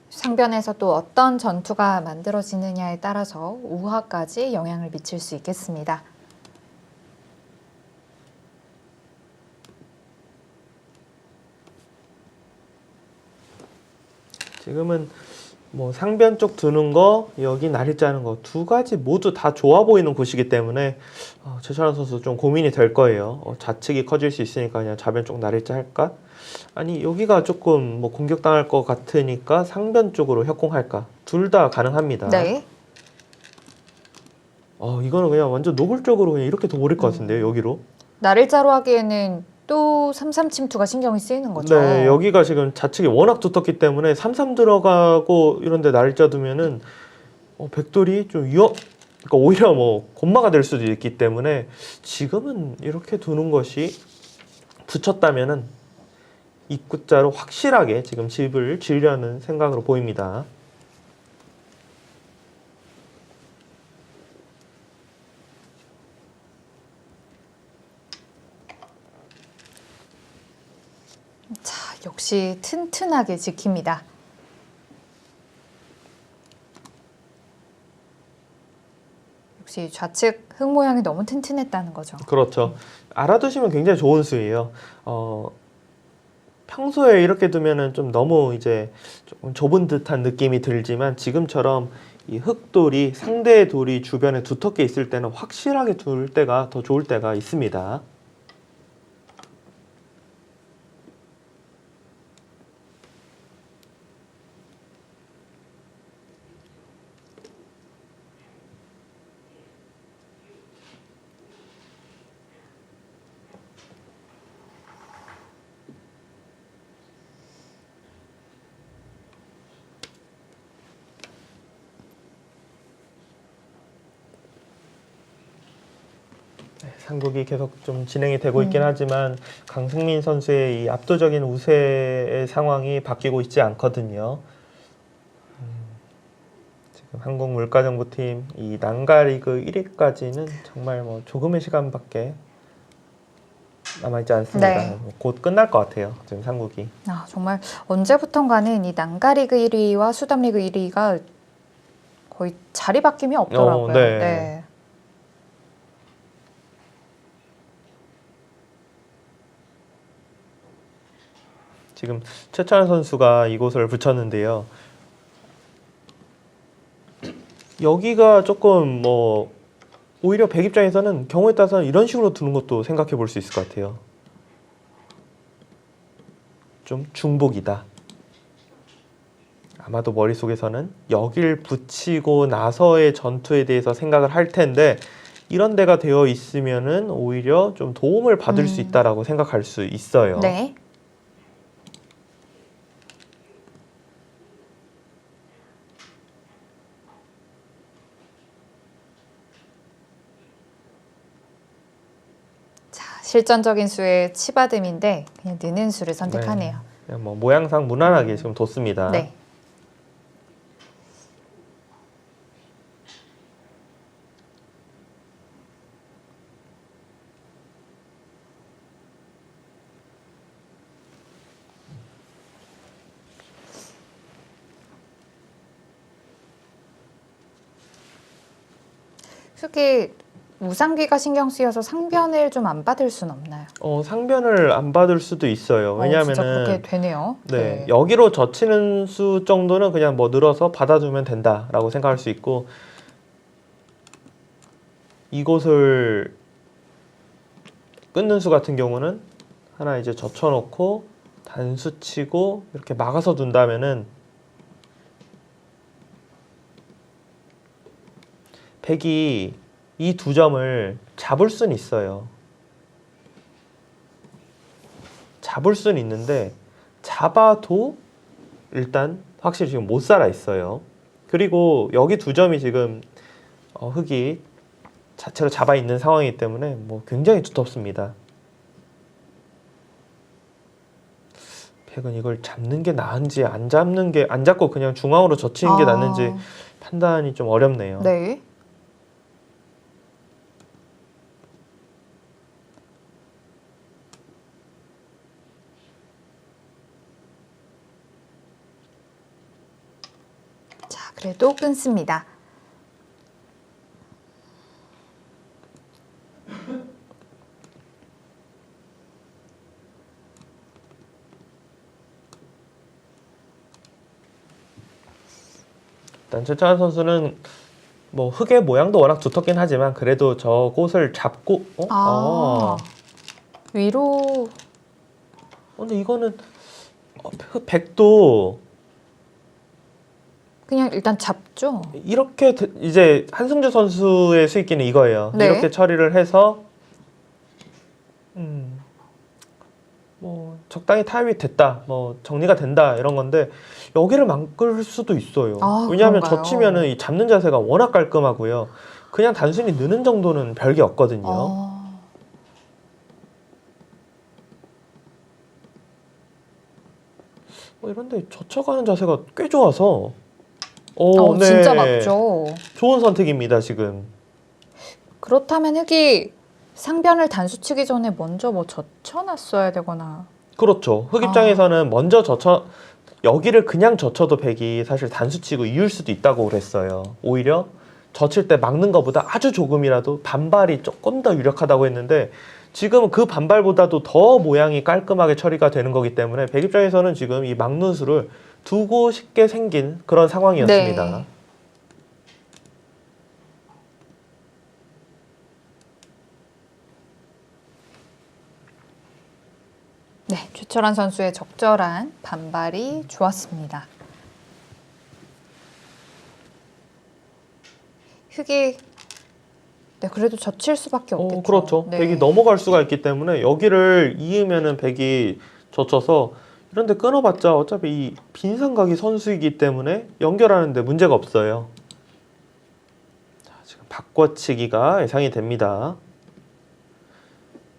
Speaker 1: 상변에서 또 어떤 전투가 만들어지느냐에 따라서 우하까지 영향을 미칠 수 있겠습니다.
Speaker 2: 지금은 뭐 상변 쪽 두는 거, 여기 나리 짜는 거 두 가지 모두 다 좋아 보이는 곳이기 때문에 최철환 선수 좀 고민이 될 거예요. 좌측이 커질 수 있으니까 그냥 좌변 쪽 나리자 할까? 아니 여기가 조금 뭐 공격당할 것 같으니까 상변 쪽으로 협공할까? 둘 다 가능합니다.
Speaker 1: 네.
Speaker 2: 이거는 그냥 완전 노골적으로 그냥 이렇게 더 오를 것 같은데요, 여기로.
Speaker 1: 나를 자로 하기에는 또 3-3 침투가 신경이 쓰이는 거죠.
Speaker 2: 네, 여기가 지금 좌측이 워낙 두텁기 때문에 3-3 들어가고 이런데 날짜 두면은 백돌이 좀 그러니까 오히려 뭐 곤마가 될 수도 있기 때문에 지금은 이렇게 두는 것이 붙였다면은 입구자로 확실하게 지금 집을 지으려는 생각으로 보입니다.
Speaker 1: 자, 역시 튼튼하게 지킵니다. 역시 좌측 흙 모양이 너무 튼튼했다는 거죠.
Speaker 2: 그렇죠. 알아두시면 굉장히 좋은 수예요. 평소에 이렇게 두면은 좀 너무 이제 조금 좁은 듯한 느낌이 들지만 지금처럼 이 흙돌이 상대의 돌이 주변에 두텁게 있을 때는 확실하게 둘 때가 더 좋을 때가 있습니다. 상국이 계속 좀 진행이 되고 있긴 하지만 강승민 선수의 이 압도적인 우세의 상황이 바뀌고 있지 않거든요. 지금 한국물가정보팀 이 난가리그 1위까지는 정말 뭐 조금의 시간밖에 남아있지 않습니다.
Speaker 1: 네.
Speaker 2: 곧 끝날 것 같아요. 지금 상국이.
Speaker 1: 아, 정말 언제부턴가는 이 난가리그 1위와 수담리그 1위가 거의 자리 바뀜이 없더라고요.
Speaker 2: 네.
Speaker 1: 네.
Speaker 2: 지금 최찬 선수가 이곳을 붙였는데요. 여기가 조금 뭐 오히려 백 입장에서는 경우에 따라서 이런 식으로 두는 것도 생각해 볼 수 있을 것 같아요. 좀 중복이다. 아마도 머릿속에서는 여길 붙이고 나서의 전투에 대해서 생각을 할 텐데 이런 데가 되어 있으면은 오히려 좀 도움을 받을 수 있다라고 생각할 수 있어요.
Speaker 1: 네. 자, 실전적인 수의 치받음인데 그냥 느는 수를 선택하네요.
Speaker 2: 그냥 뭐 모양상 무난하게 지금 뒀습니다.
Speaker 1: 네. 특히 우상귀가 신경 쓰여서 상변을 좀 안 받을 순 없나요?
Speaker 2: 상변을 안 받을 수도 있어요.
Speaker 1: 진짜
Speaker 2: 왜냐하면은
Speaker 1: 그렇게 되네요.
Speaker 2: 네, 여기로 젖히는 수 정도는 그냥 뭐 늘어서 받아두면 된다라고 생각할 수 있고 이곳을 끊는 수 같은 경우는 하나 이제 젖혀놓고 단수 치고 이렇게 막아서 둔다면은 백이 이 두 점을 잡을 수는 있어요. 잡을 수는 있는데 잡아도 일단 확실히 지금 못 살아 있어요. 그리고 여기 두 점이 지금 흙이 자체로 잡아 있는 상황이기 때문에 뭐 굉장히 두텁습니다. 백은 이걸 잡는 게 나은지 안 잡고 그냥 중앙으로 젖히는 게 낫는지 판단이 좀 어렵네요.
Speaker 1: 네. 자, 그래도 끊습니다.
Speaker 2: 일단 최찬 선수는 뭐 흙의 모양도 워낙 두텁긴 하지만 그래도 저곳을 잡고
Speaker 1: 위로
Speaker 2: 근데 이거는 백도
Speaker 1: 그냥 일단 잡죠.
Speaker 2: 이렇게 이제 한승주 선수의 수익기는 이거예요.
Speaker 1: 네.
Speaker 2: 이렇게 처리를 해서 뭐 적당히 타협이 됐다, 뭐 정리가 된다 이런 건데 여기를 막을 수도 있어요.
Speaker 1: 아,
Speaker 2: 왜냐하면
Speaker 1: 그런가요?
Speaker 2: 젖히면은 이 잡는 자세가 워낙 깔끔하고요. 그냥 단순히 느는 정도는 별게 없거든요. 이런데 젖혀가는 자세가 꽤 좋아서 네.
Speaker 1: 진짜 맞죠.
Speaker 2: 좋은 선택입니다, 지금.
Speaker 1: 그렇다면 흙이 상변을 단수치기 전에 먼저 뭐 젖혀놨어야 되거나.
Speaker 2: 그렇죠. 흙 입장에서는 먼저 여기를 그냥 젖혀도 백이 사실 단수치고 이을 수도 있다고 그랬어요. 오히려 젖힐 때 막는 것보다 아주 조금이라도 반발이 조금 더 유력하다고 했는데 지금은 그 반발보다도 더 모양이 깔끔하게 처리가 되는 거기 때문에 백 입장에서는 지금 이 막는 수를 두고 싶게 생긴 그런 상황이었습니다.
Speaker 1: 네. 네, 최철환 선수의 적절한 반발이 좋았습니다. 흙이 그래도 젖힐 수밖에 없겠죠.
Speaker 2: 그렇죠.
Speaker 1: 네.
Speaker 2: 백이 넘어갈 수가 있기 때문에 여기를 이으면은 백이 젖혀서 이런데 끊어봤자 어차피 이 빈삼각이 선수이기 때문에 연결하는데 문제가 없어요. 자, 지금 바꿔치기가 예상이 됩니다.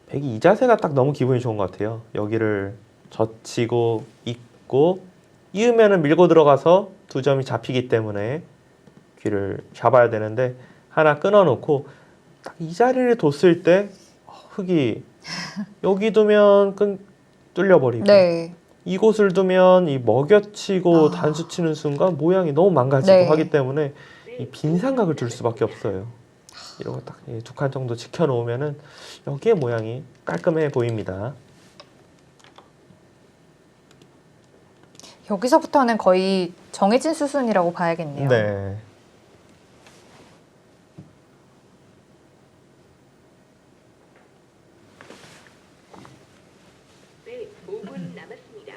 Speaker 2: 백이 이 자세가 딱 너무 기분이 좋은 것 같아요. 여기를 젖히고 잇고 이으면은 밀고 들어가서 두 점이 잡히기 때문에 귀를 잡아야 되는데 하나 끊어놓고 딱 이 자리를 뒀을 때 흙이 여기 두면 뚫려버리고
Speaker 1: 네.
Speaker 2: 이곳을 두면 이 먹여치고 단수치는 순간 모양이 너무 망가지고
Speaker 1: 네.
Speaker 2: 하기 때문에 이 빈삼각을 둘 수밖에 없어요. 이런 거 딱 두 칸 정도 지켜놓으면은 여기에 모양이 깔끔해 보입니다.
Speaker 1: 여기서부터는 거의 정해진 수순이라고 봐야겠네요.
Speaker 2: 네.
Speaker 3: 네, 5분 남았습니다.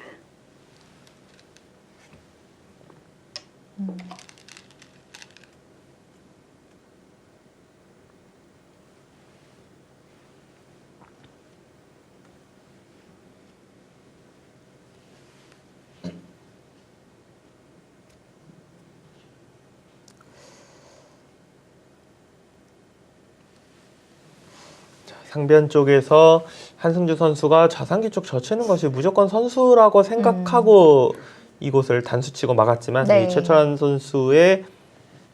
Speaker 2: 상변 쪽에서 한승주 선수가 좌상기 쪽 젖히는 것이 무조건 선수라고 생각하고 이곳을 단수치고 막았지만
Speaker 1: 네.
Speaker 2: 이 최철환 선수의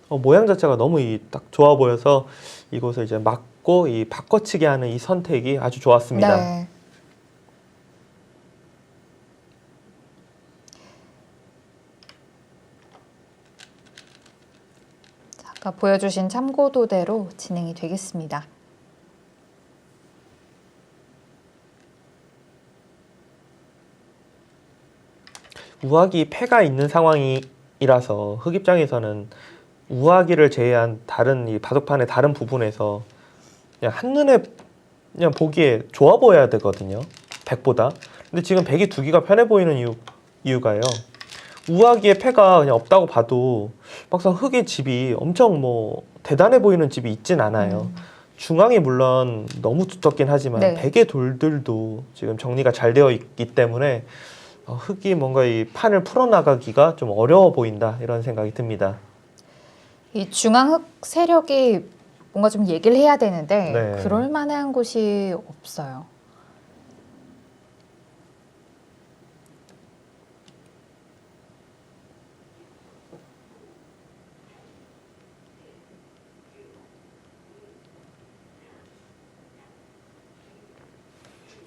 Speaker 2: 모양 자체가 너무 딱 좋아 보여서 이곳을 이제 막고 이 바꿔치기 하는 이 선택이 아주 좋았습니다.
Speaker 1: 네. 자, 아까 보여주신 참고도대로 진행이 되겠습니다.
Speaker 2: 우하기 패가 있는 상황이라서 흑 입장에서는 우하기를 제외한 다른 이 바둑판의 다른 부분에서 그냥 한눈에 그냥 보기에 좋아 보여야 되거든요. 백보다. 근데 지금 백이 두기가 편해 보이는 이유가요. 우하기의 패가 그냥 없다고 봐도 막상 흑의 집이 엄청 뭐 대단해 보이는 집이 있진 않아요. 중앙이 물론 너무 두텁긴 하지만
Speaker 1: 네.
Speaker 2: 백의 돌들도 지금 정리가 잘 되어 있기 때문에 흑이 뭔가 이 판을 풀어나가기가 좀 어려워 보인다 이런 생각이 듭니다.
Speaker 1: 이 중앙 흑 세력이 뭔가 좀 얘기를 해야 되는데
Speaker 2: 네.
Speaker 1: 그럴 만한 곳이 없어요.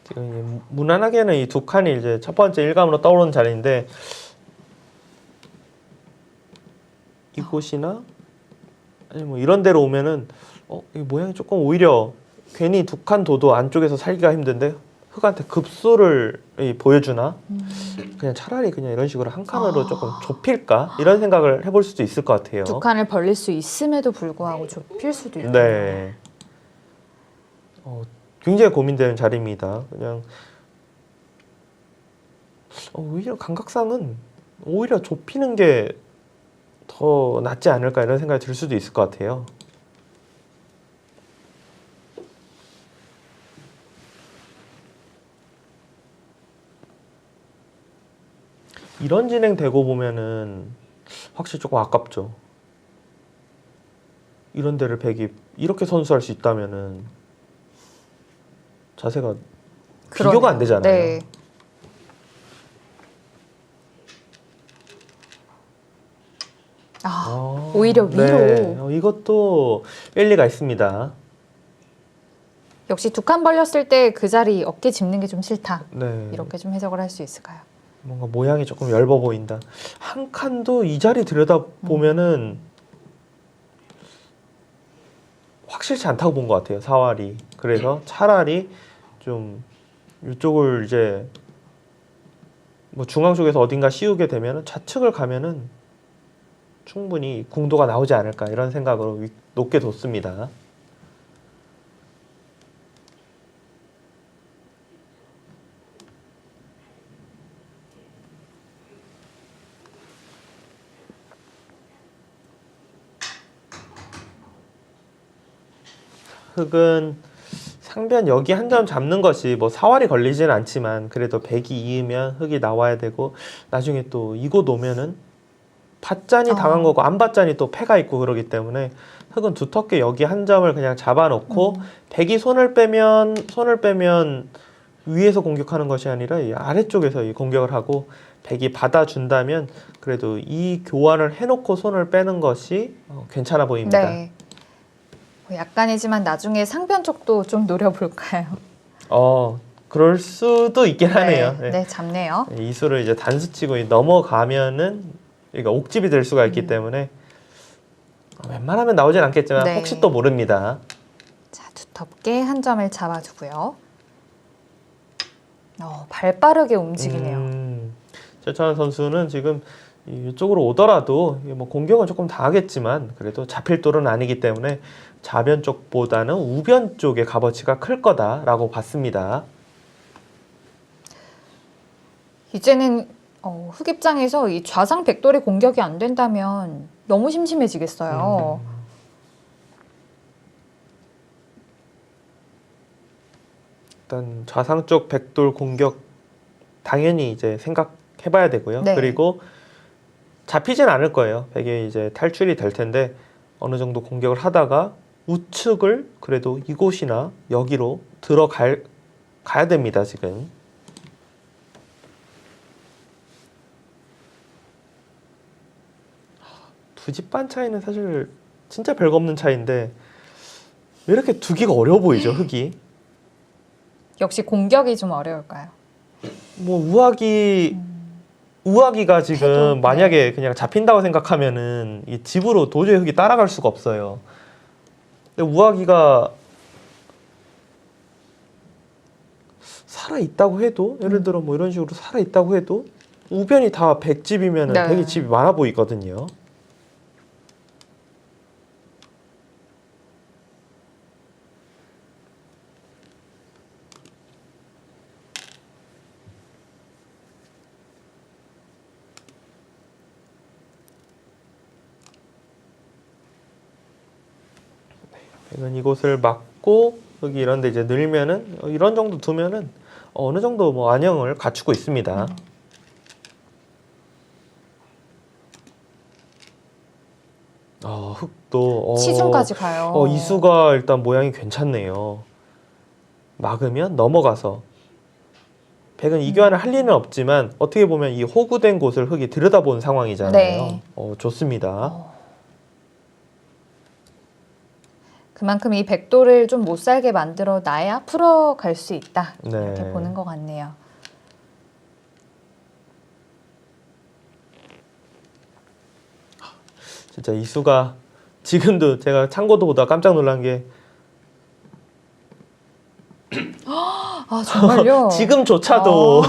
Speaker 2: 지금 이제 무난하게는 이 두 칸이 이제 첫 번째 일감으로 떠오르는 자리인데 이곳이나 아니 뭐 이런 데로 오면은 이 모양이 조금 오히려 괜히 두 칸 둬도 안쪽에서 살기가 힘든데 흑한테 급소를 보여주나 그냥 차라리 그냥 이런 식으로 한 칸으로 조금 좁힐까 이런 생각을 해볼 수도 있을 것 같아요.
Speaker 1: 두 칸을 벌릴 수 있음에도 불구하고 좁힐 수도 있고.
Speaker 2: 네. 굉장히 고민되는 자리입니다. 그냥 오히려 감각상은 오히려 좁히는 게 더 낫지 않을까 이런 생각이 들 수도 있을 것 같아요. 이런 진행 되고 보면은 확실히 조금 아깝죠. 이런 데를 백이 이렇게 선수할 수 있다면은 자세가 비교가 안 되잖아요.
Speaker 1: 네. 오히려 위로.
Speaker 2: 네. 이것도 일리가 있습니다.
Speaker 1: 역시 두 칸 벌렸을 때 그 자리 어깨 짚는 게 좀 싫다.
Speaker 2: 네.
Speaker 1: 이렇게 좀 해석을 할 수 있을까요?
Speaker 2: 뭔가 모양이 조금 얇아 보인다. 한 칸도 이 자리 들여다 보면은 확실치 않다고 본 것 같아요. 사활이. 그래서 차라리 좀 이쪽을 이제 뭐 중앙 쪽에서 어딘가 씌우게 되면은 좌측을 가면은 충분히 궁도가 나오지 않을까 이런 생각으로 높게 뒀습니다. 흑은 상변 여기 한 점 잡는 것이 뭐 사활이 걸리지는 않지만 그래도 백이 이으면 흑이 나와야 되고 나중에 또 이곳 오면은 밭잔이 당한 거고 안 밭잔이 또 패가 있고 그러기 때문에 흑은 두텁게 여기 한 점을 그냥 잡아놓고 백이 손을 빼면 위에서 공격하는 것이 아니라 이 아래쪽에서 이 공격을 하고 백이 받아준다면 그래도 이 교환을 해놓고 손을 빼는 것이 괜찮아 보입니다.
Speaker 1: 네. 약간이지만 나중에 상변 쪽도 좀 노려볼까요?
Speaker 2: 그럴 수도 있긴 하네요.
Speaker 1: 네, 네, 잡네요.
Speaker 2: 이수를 이제 단수 치고 넘어가면은 그러니까 옥집이 될 수가 있기 때문에 웬만하면 나오진 않겠지만
Speaker 1: 네.
Speaker 2: 혹시 또 모릅니다.
Speaker 1: 자, 두텁게 한 점을 잡아주고요. 발 빠르게 움직이네요.
Speaker 2: 최찬원 선수는 지금 이쪽으로 오더라도 뭐 공격은 조금 당하겠지만 그래도 잡힐 돌은 아니기 때문에 좌변 쪽보다는 우변 쪽의 값어치가 클 거다라고 봤습니다.
Speaker 1: 이제는 흑 입장에서 이 좌상 백돌이 공격이 안 된다면 너무 심심해지겠어요.
Speaker 2: 일단 좌상 쪽 백돌 공격 당연히 이제 생각해봐야 되고요.
Speaker 1: 네.
Speaker 2: 그리고 잡히진 않을 거예요. 백이 이제 탈출이 될 텐데 어느 정도 공격을 하다가 우측을 그래도 이곳이나 여기로 가야 됩니다. 지금. 두 집 반 차이는 사실 진짜 별거 없는 차이인데 왜 이렇게 두기가 어려워 보이죠, 흑이?
Speaker 1: 역시 공격이 좀 어려울까요?
Speaker 2: 뭐 우아기가 지금
Speaker 1: 해도,
Speaker 2: 만약에 그냥 잡힌다고 생각하면은 이 집으로 도저히 흑이 따라갈 수가 없어요. 근데 우아기가 살아 있다고 해도 예를 들어 뭐 이런 식으로 살아 있다고 해도 우변이 다 백집이면은
Speaker 1: 네.
Speaker 2: 되게 집이 많아 보이거든요. 백은 이곳을 막고 여기 이런데 이제 늘면은 이런 정도 두면은 어느 정도 뭐 안형을 갖추고 있습니다. 흑도
Speaker 1: 치중까지 가요.
Speaker 2: 이수가 일단 모양이 괜찮네요. 막으면 넘어가서 백은 이 교환을 할 리는 없지만 어떻게 보면 이 호구된 곳을 흑이 들여다본 상황이잖아요.
Speaker 1: 네.
Speaker 2: 좋습니다.
Speaker 1: 그만큼 이 백돌을 좀 못 살게 만들어 놔야 풀어갈 수 있다.
Speaker 2: 네.
Speaker 1: 이렇게 보는 것 같네요.
Speaker 2: 진짜 이수가 지금도 제가 참고도 보다 깜짝 놀란 게
Speaker 1: 아, 정말요?
Speaker 2: 지금조차도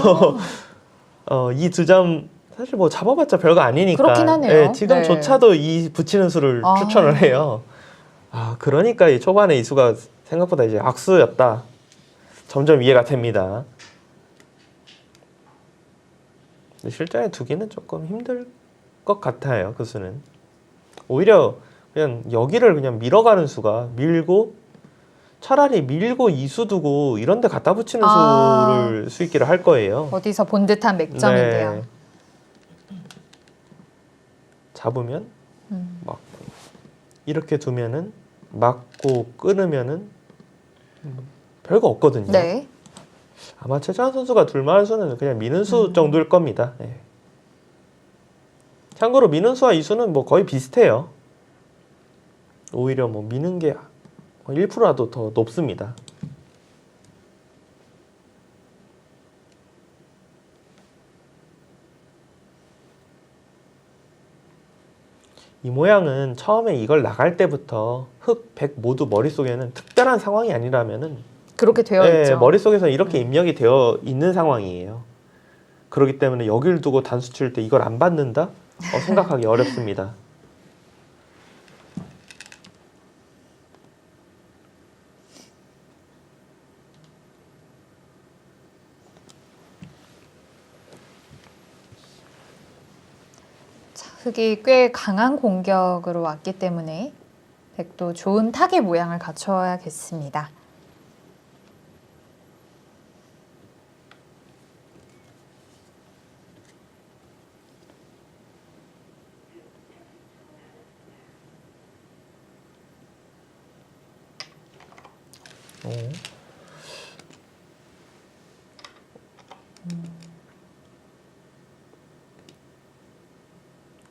Speaker 2: 이 두 점 사실 뭐 잡아봤자 별거 아니니까
Speaker 1: 그렇긴 하네요.
Speaker 2: 예, 지금조차도 이 붙이는 수를 추천을 해요. 그러니까 이 초반에 이수가 생각보다 이제 악수였다. 점점 이해가 됩니다. 근데 실전에 두기는 조금 힘들 것 같아요. 그 수는 오히려 그냥 여기를 그냥 밀어가는 수가 밀고 차라리 밀고 이수 두고 이런 데 갖다 붙이는 수를 수익기를 할 거예요.
Speaker 1: 어디서 본 듯한 맥점인데요.
Speaker 2: 네. 잡으면 막고 이렇게 두면은 막고 끊으면은 별거 없거든요.
Speaker 1: 네.
Speaker 2: 아마 최찬원 선수가 둘만한 수는 그냥 미는 수 정도일 겁니다. 예. 참고로 미는 수와 이수는 뭐 거의 비슷해요. 오히려 뭐 미는 게 1%라도 더 높습니다. 이 모양은 처음에 이걸 나갈 때부터 흑, 백 모두 머릿속에는 특별한 상황이 아니라면은
Speaker 1: 그렇게 되어 있죠.
Speaker 2: 머릿속에서 이렇게 입력이 되어 있는 상황이에요. 그렇기 때문에 여기를 두고 단수 칠 때 이걸 안 받는다? 생각하기 어렵습니다.
Speaker 1: 자, 흑이 꽤 강한 공격으로 왔기 때문에 백도 좋은 타겟 모양을 갖춰야겠습니다.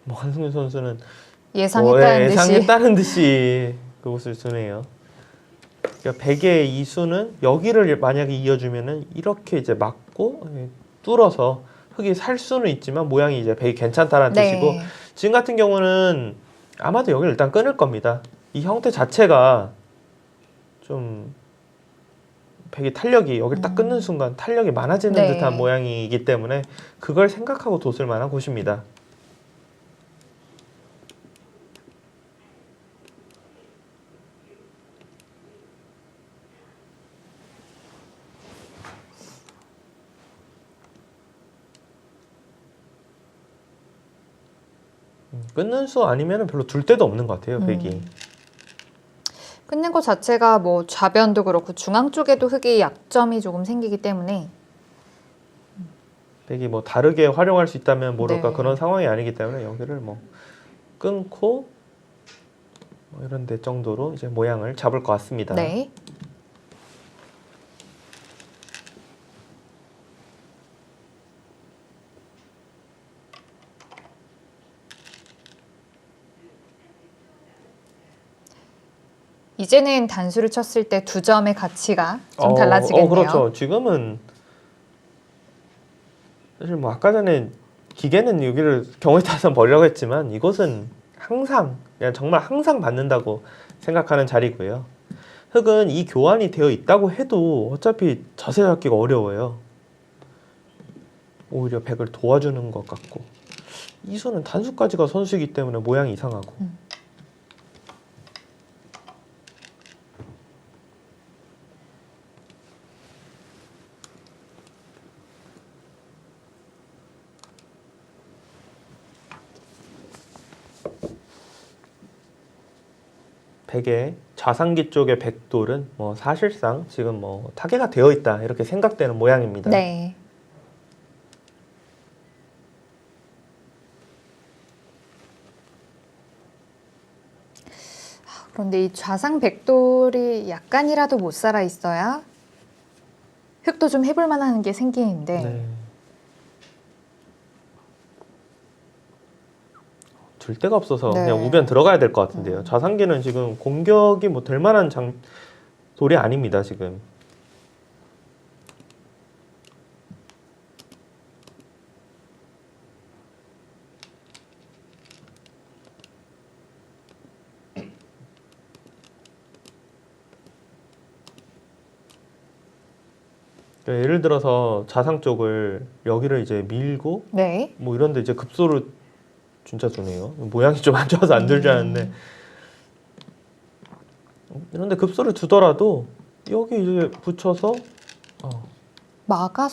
Speaker 2: 뭐 한승윤 선수는
Speaker 1: 예상했다는 듯이.
Speaker 2: 예상했다는 듯이 그것을 주네요. 그러니까 백의 이수는 여기를 만약에 이어주면은 이렇게 이제 막고 뚫어서 흑이 살 수는 있지만 모양이 이제 백이 괜찮다라는
Speaker 1: 네.
Speaker 2: 뜻이고 지금 같은 경우는 아마도 여기를 일단 끊을 겁니다. 이 형태 자체가 좀 백이 탄력이 여기를 딱 끊는 순간 탄력이 많아지는
Speaker 1: 네.
Speaker 2: 듯한 모양이기 때문에 그걸 생각하고 뒀을 만한 곳입니다. 끊는 수 아니면 별로 둘 데도 없는 것 같아요, 백이.
Speaker 1: 끊는 것 자체가 뭐 좌변도 그렇고 중앙 쪽에도 흑이 약점이 조금 생기기 때문에
Speaker 2: 백이 뭐 다르게 활용할 수 있다면 모를까
Speaker 1: 네.
Speaker 2: 그런 상황이 아니기 때문에 여기를 뭐 끊고 뭐 이런 데 정도로 이제 모양을 잡을 것 같습니다.
Speaker 1: 네. 이제는 단수를 쳤을 때 두 점의 가치가 좀 달라지겠네요.
Speaker 2: 그렇죠. 지금은 사실 뭐 아까 전에 기계는 여기를 경우에 따라서 버리려고 했지만 이것은 항상 그냥 정말 항상 받는다고 생각하는 자리고요. 흑은 이 교환이 되어 있다고 해도 어차피 자세 잡기가 어려워요. 오히려 백을 도와주는 것 같고 이수는 단수까지가 선수이기 때문에 모양이 이상하고 백의 좌상기 쪽의 백돌은 뭐 사실상 지금 뭐 타개가 되어 있다 이렇게 생각되는 모양입니다.
Speaker 1: 네. 그런데 이 좌상 백돌이 약간이라도 못 살아 있어야 흑도 좀 해볼 만한 게 생기는데
Speaker 2: 네. 줄 데가 없어서
Speaker 1: 네.
Speaker 2: 그냥 우변 들어가야 될 것 같은데요. 좌상기는 지금 공격이 뭐 될 만한 돌이 아닙니다. 지금. 그러니까 예를 들어서 좌상 쪽을 여기를 이제 밀고
Speaker 1: 네.
Speaker 2: 뭐 이런데 이제 급소를 진짜 주네요. 모양이 좀 안 좋아서 안 들 줄 알았는데 이런데 급소를 두더라도 여기 이제 붙여서
Speaker 1: 막아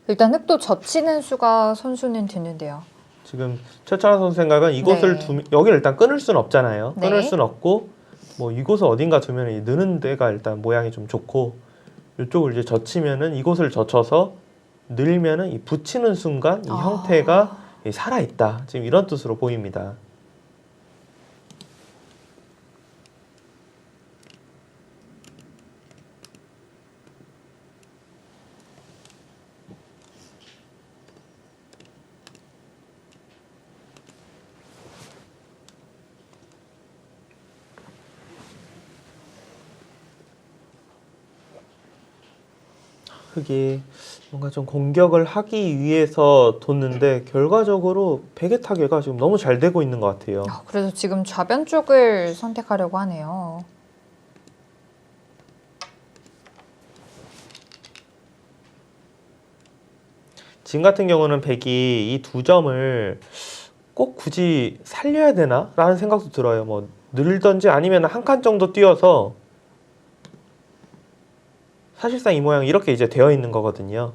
Speaker 1: 일단 흑도 젖히는 수가 선수는 드는데요.
Speaker 2: 지금 최찬원 선수 생각은 이곳을
Speaker 1: 네.
Speaker 2: 여기를 일단 끊을 수는 없잖아요.
Speaker 1: 네.
Speaker 2: 끊을 수는 없고 뭐 이곳을 어딘가 두면 이 느는 데가 일단 모양이 좀 좋고 이쪽을 이제 젖히면은 이곳을 젖혀서 늘면은 이 붙이는 순간 이 형태가 살아있다. 지금 이런 뜻으로 보입니다. 흑이 뭔가 좀 공격을 하기 위해서 뒀는데 결과적으로 베개 타개가 지금 너무 잘 되고 있는 것 같아요.
Speaker 1: 그래서 지금 좌변 쪽을 선택하려고 하네요.
Speaker 2: 지금 같은 경우는 백이 이 두 점을 꼭 굳이 살려야 되나? 라는 생각도 들어요. 뭐 늘던지 아니면 한 칸 정도 띄어서 사실상 이 모양 이렇게 이제 되어 있는 거거든요.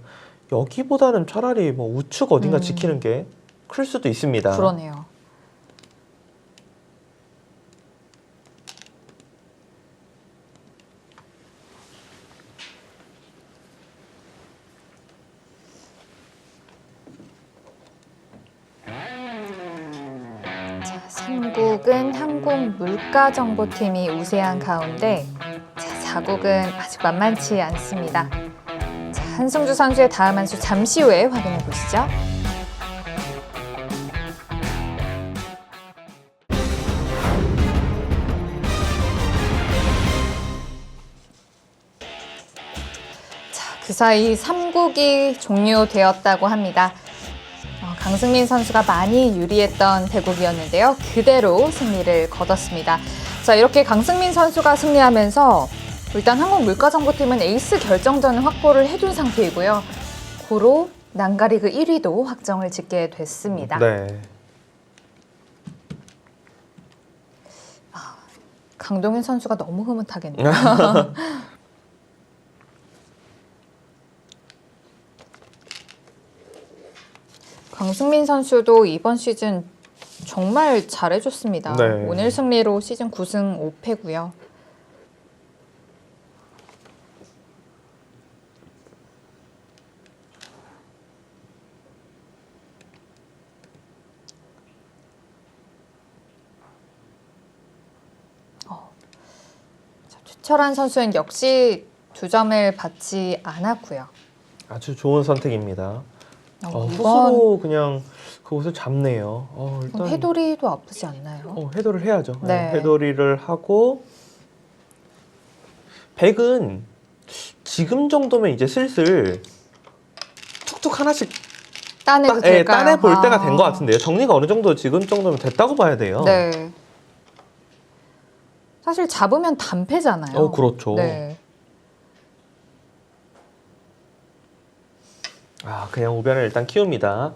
Speaker 2: 여기보다는 차라리 뭐 우측 어딘가 지키는 게 클 수도 있습니다.
Speaker 1: 그러네요. 자, 삼국은 한국물가정보팀이 우세한 가운데 자, 사국은 아직 만만치 않습니다. 자, 한승주 선수의 다음 한 수 잠시 후에 확인해 보시죠. 자, 그 사이 3국이 종료되었다고 합니다. 강승민 선수가 많이 유리했던 대국이었는데요. 그대로 승리를 거뒀습니다. 자, 이렇게 강승민 선수가 승리하면서 일단 한국물가정보팀은 에이스 결정전을 확보를 해둔 상태이고요. 고로 난가리그 1위도 확정을 짓게 됐습니다.
Speaker 2: 네.
Speaker 1: 강동윤 선수가 너무 흐뭇하겠네요. 강승민 선수도 이번 시즌 정말 잘해줬습니다.
Speaker 2: 네.
Speaker 1: 오늘 승리로 시즌 9승 5패고요. 최철한 선수는 역시 2점을 받지 않았고요.
Speaker 2: 아주 좋은 선택입니다.
Speaker 1: 이번
Speaker 2: 스스로 그냥 그곳을 잡네요. 일단
Speaker 1: 해돌이도 아프지 않나요?
Speaker 2: 해돌이를 해야죠.
Speaker 1: 네.
Speaker 2: 해돌이를 하고 백은 지금 정도면 이제 슬슬 툭툭 하나씩
Speaker 1: 따내도 될까요?
Speaker 2: 따내 볼 때가 된 것 같은데요. 정리가 어느 정도 지금 정도면 됐다고 봐야 돼요.
Speaker 1: 네. 사실 잡으면 단패잖아요.
Speaker 2: 그렇죠.
Speaker 1: 네.
Speaker 2: 그냥 우변을 일단 키웁니다.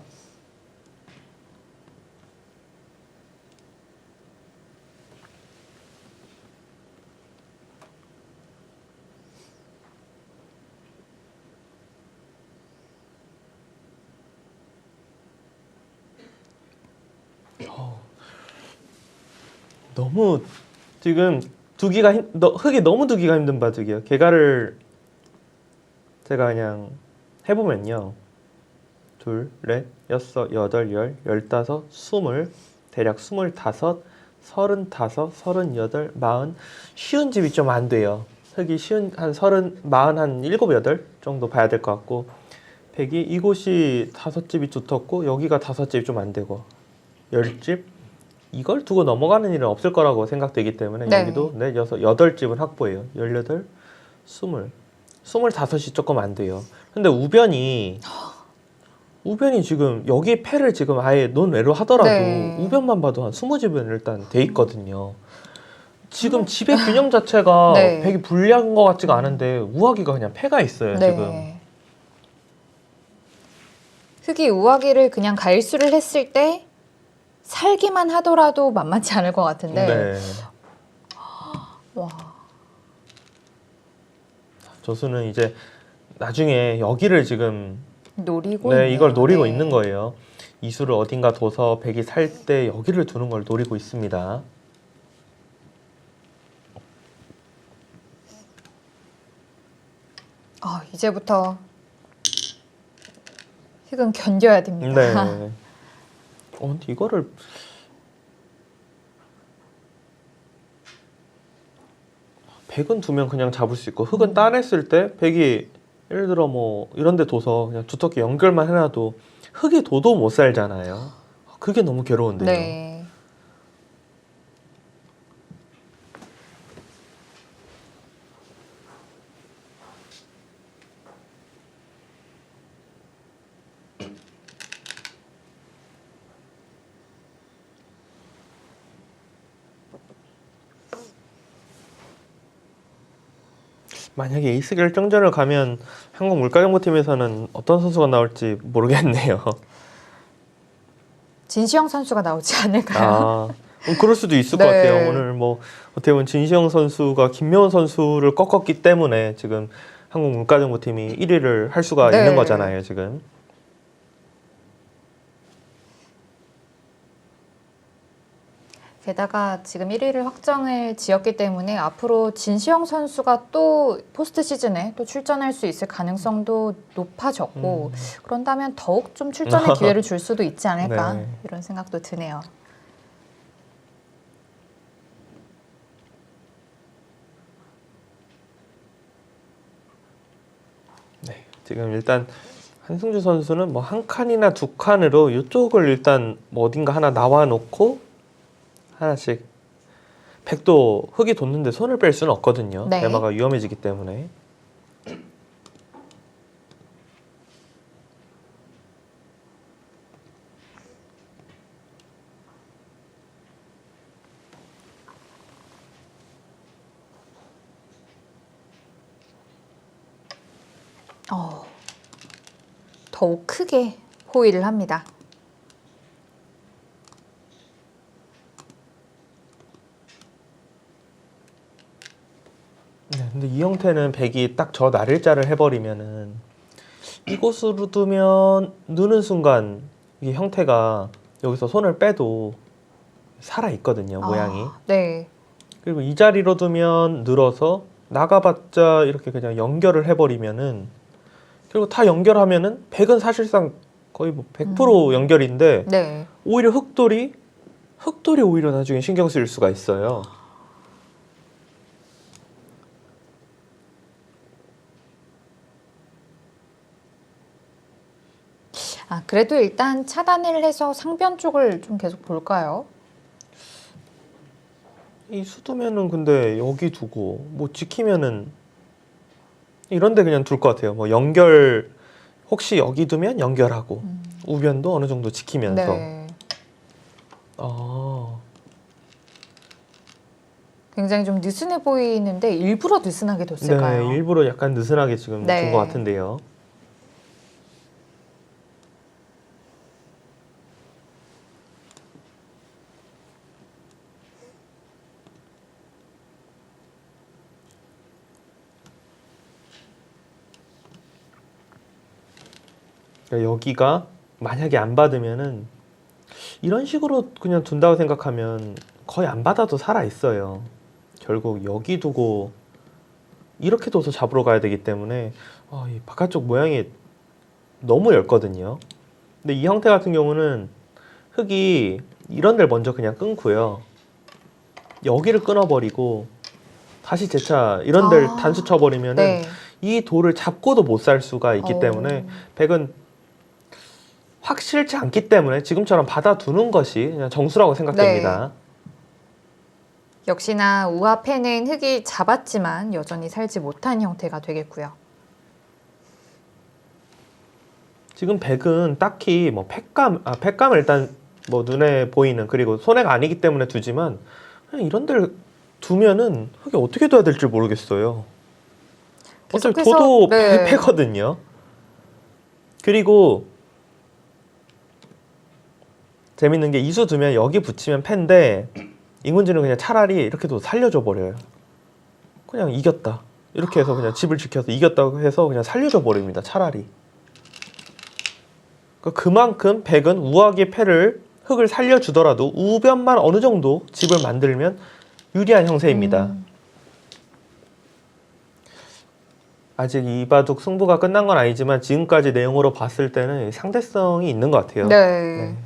Speaker 2: 너무 지금 흙이 너무 두기가 힘든 바둑이에요. 개가를 제가 그냥 해보면요. 2, 4, 6, 8, 10, 15, 20, 대략 25, 35, 38, 40, 쉬운 집이 좀 안 돼요. 흙이 쉬운 한 30, 40, 한 7, 8 정도 봐야 될 것 같고 백이 이곳이 5집이 두텁고 여기가 5집이 좀 안 되고 10집 이걸 두고 넘어가는 일은 없을 거라고 생각되기 때문에
Speaker 1: 네.
Speaker 2: 여기도 4, 6, 8집은 확보해요. 18, 20, 25이 조금 안 돼요. 근데 우변이 지금 여기 패를 지금 아예 논외로 하더라도
Speaker 1: 네.
Speaker 2: 우변만 봐도 한 20집은 일단 돼 있거든요. 지금 집의 균형 자체가
Speaker 1: 네.
Speaker 2: 백이 불리한 것 같지가 않은데 우아기가 그냥 패가 있어요.
Speaker 1: 네.
Speaker 2: 지금.
Speaker 1: 흑이 우아기를 그냥 갈수를 했을 때 살기만 하더라도 만만치 않을 것 같은데.
Speaker 2: 네.
Speaker 1: 와.
Speaker 2: 저수는 이제 나중에 여기를 지금
Speaker 1: 노리고
Speaker 2: 네,
Speaker 1: 있네요.
Speaker 2: 이걸 노리고
Speaker 1: 네.
Speaker 2: 있는 거예요. 이수를 어딘가 둬서 백이 살 때 여기를 두는 걸 노리고 있습니다.
Speaker 1: 이제부터 흑은 견뎌야 됩니다.
Speaker 2: 네. 근데 이거를 백은 두면 그냥 잡을 수 있고 흑은 따냈을 때 백이 예를 들어 뭐 이런 데 둬서 그냥 두텁게 연결만 해놔도 흑이 둬도 못 살잖아요. 그게 너무 괴로운데요.
Speaker 1: 네.
Speaker 2: 만약에 에이스 결정전을 가면 한국 물가정보팀에서는 어떤 선수가 나올지 모르겠네요.
Speaker 1: 진시영 선수가 나오지 않을까요?
Speaker 2: 아, 그럴 수도 있을 것
Speaker 1: 네.
Speaker 2: 같아요. 오늘 뭐 어떻게 보면 진시영 선수가 김명훈 선수를 꺾었기 때문에 지금 한국 물가정보팀이 1위를 할 수가
Speaker 1: 네.
Speaker 2: 있는 거잖아요, 지금.
Speaker 1: 게다가 지금 1위를 확정을 지었기 때문에 앞으로 진시영 선수가 또 포스트 시즌에 또 출전할 수 있을 가능성도 높아졌고 그런다면 더욱 좀 출전의 기회를 줄 수도 있지 않을까
Speaker 2: 네.
Speaker 1: 이런 생각도 드네요.
Speaker 2: 네, 지금 일단 한승주 선수는 뭐 한 칸이나 두 칸으로 이쪽을 일단 뭐 어딘가 하나 나와 놓고 하나씩 백도 흙이 돋는데 손을 뺄 수는 없거든요.
Speaker 1: 네.
Speaker 2: 대마가 위험해지기 때문에.
Speaker 1: 더욱 크게 호의를 합니다.
Speaker 2: 네, 근데 이 형태는 백이 딱 저 날일자를 해버리면은 이곳으로 두면 느는 순간 이게 형태가 여기서 손을 빼도 살아 있거든요, 모양이.
Speaker 1: 네.
Speaker 2: 그리고 이 자리로 두면 늘어서 나가봤자 이렇게 그냥 연결을 해버리면은 그리고 다 연결하면은 백은 사실상 거의 뭐 100% 연결인데
Speaker 1: 네.
Speaker 2: 오히려 흑돌이 오히려 나중에 신경 쓰일 수가 있어요.
Speaker 1: 그래도 일단 차단을 해서 상변 쪽을 좀 계속 볼까요?
Speaker 2: 이 수두면은 근데 여기 두고 뭐 지키면은 이런데 그냥 둘 것 같아요. 뭐 연결 혹시 여기 두면 연결하고 우변도 어느 정도 지키면서.
Speaker 1: 네.
Speaker 2: 아,
Speaker 1: 굉장히 좀 느슨해 보이는데 일부러 느슨하게 뒀을까요?
Speaker 2: 네, 일부러 약간 느슨하게 지금
Speaker 1: 네.
Speaker 2: 둔 것 같은데요. 그러니까 여기가 만약에 안 받으면은 이런 식으로 그냥 둔다고 생각하면 거의 안 받아도 살아 있어요. 결국 여기 두고 이렇게 둬서 잡으러 가야 되기 때문에 이 바깥쪽 모양이 너무 얇거든요. 근데 이 형태 같은 경우는 흙이 이런 데를 먼저 그냥 끊고요. 여기를 끊어버리고 다시 재차 이런 데를 단수 쳐버리면은
Speaker 1: 네.
Speaker 2: 이 돌을 잡고도 못 살 수가 있기 때문에 백은 확실치 않기 때문에 지금처럼 받아두는 것이 그냥 정수라고 생각됩니다.
Speaker 1: 역시나 우하펜은 흙이 잡았지만 여전히 살지 못한 형태가 되겠고요.
Speaker 2: 지금 백은 딱히 뭐 팩감을 일단 뭐 눈에 보이는 그리고 손해가 아니기 때문에 두지만 그냥 이런 데를 두면은 흙이 어떻게 둬야 될지 모르겠어요. 어차피
Speaker 1: 계속해서-
Speaker 2: 둬도
Speaker 1: 네.
Speaker 2: 패거든요. 그리고 재밌는 게 이수 두면 여기 붙이면 패인데 이문지는 그냥 차라리 이렇게 도 살려줘 버려요. 그냥 이겼다. 이렇게 해서 그냥 집을 지켜서 이겼다고 해서 그냥 살려줘 버립니다. 차라리. 그만큼 백은 우하게 패를 흙을 살려주더라도 우변만 어느 정도 집을 만들면 유리한 형세입니다. 아직 이 바둑 승부가 끝난 건 아니지만 지금까지 내용으로 봤을 때는 상대성이 있는 것 같아요.
Speaker 1: 네.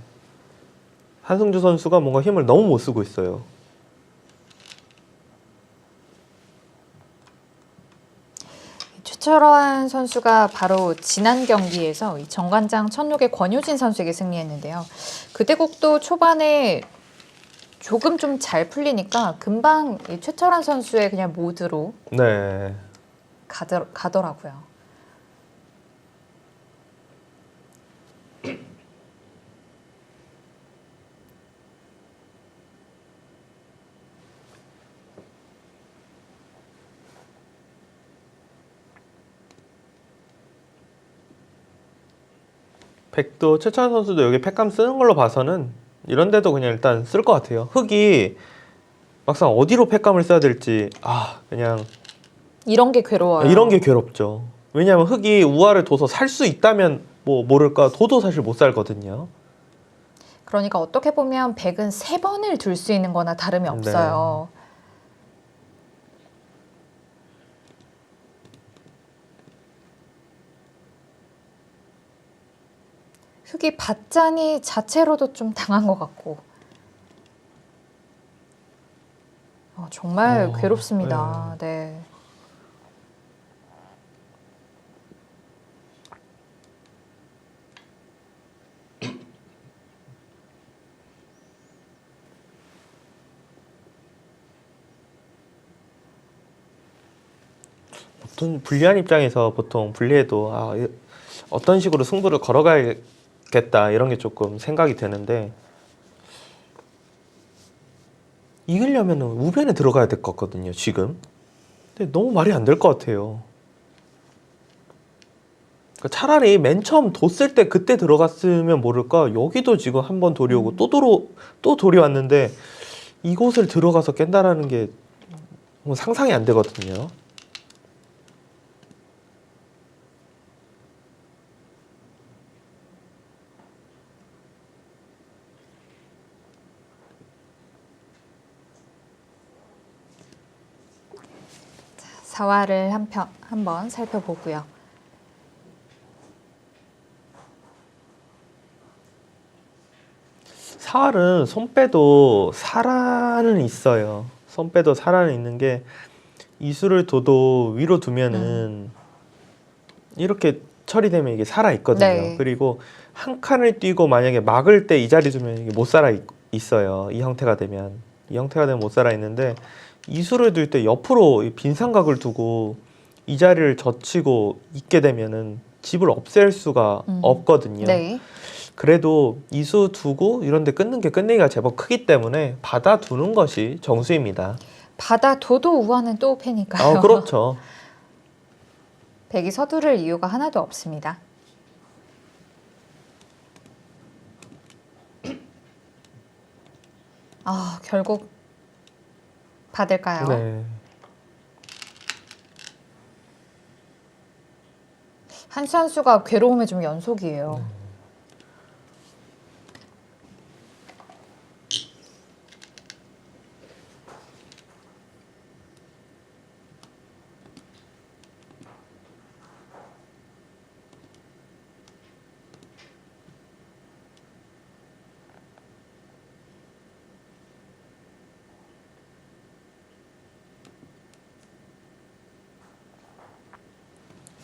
Speaker 2: 한승주 선수가 뭔가 힘을 너무 못 쓰고 있어요.
Speaker 1: 최철환 선수가 바로 지난 경기에서 이 정관장 천록의 권효진 선수에게 승리했는데요. 그 대국도 초반에 조금 좀 잘 풀리니까 금방 이 최철환 선수의 그냥 모드로
Speaker 2: 네.
Speaker 1: 가더라고요.
Speaker 2: 백도 최찬 선수도 여기 팩감 쓰는 걸로 봐서는 이런 데도 그냥 일단 쓸 것 같아요. 흑이 막상 어디로 팩감을 써야 될지 그냥
Speaker 1: 이런 게 괴로워요.
Speaker 2: 이런 게 괴롭죠. 왜냐하면 흑이 우화를 둬서 살 수 있다면 뭐 모를까 둬도 사실 못 살거든요.
Speaker 1: 그러니까 어떻게 보면 백은 3번을 둘 수 있는 거나 다름이 없어요. 흑이 밭자니 자체로도 좀 당한 것 같고 정말 괴롭습니다. 네.
Speaker 2: 어떤 불리한 입장에서 보통 불리해도 어떤 식으로 승부를 걸어가야겠다 이런 게 조금 생각이 되는데 이기려면 우변에 들어가야 될 것 같거든요 지금. 근데 너무 말이 안 될 것 같아요. 그러니까 차라리 맨 처음 뒀을 때 그때 들어갔으면 모를까 여기도 지금 한 번 돌이 오고 또 돌이 왔는데 이곳을 들어가서 깬다라는 게 뭐 상상이 안 되거든요.
Speaker 1: 사활을 한번 살펴보고요.
Speaker 2: 사활은 손빼도 살아는 있어요. 손빼도 살아는 있는 게 이수를 둬도 위로 두면은 이렇게 처리되면 이게 살아 있거든요.
Speaker 1: 네.
Speaker 2: 그리고 한 칸을 뛰고 만약에 막을 때 이 자리 두면 이게 못 살아 있어요. 이 형태가 되면 못 살아 있는데 이수를 둘 때 옆으로 빈 삼각을 두고 이 자리를 젖히고 있게 되면은 집을 없앨 수가 없거든요.
Speaker 1: 네.
Speaker 2: 그래도 이수 두고 이런 데 끊는 게 끝내기가 제법 크기 때문에 받아두는 것이 정수입니다.
Speaker 1: 받아둬도 우화는 또 패니까요.
Speaker 2: 그렇죠.
Speaker 1: 백이 서두를 이유가 하나도 없습니다. 결국 받을까요?
Speaker 2: 네.
Speaker 1: 한 선수가 괴로움의 좀 연속이에요.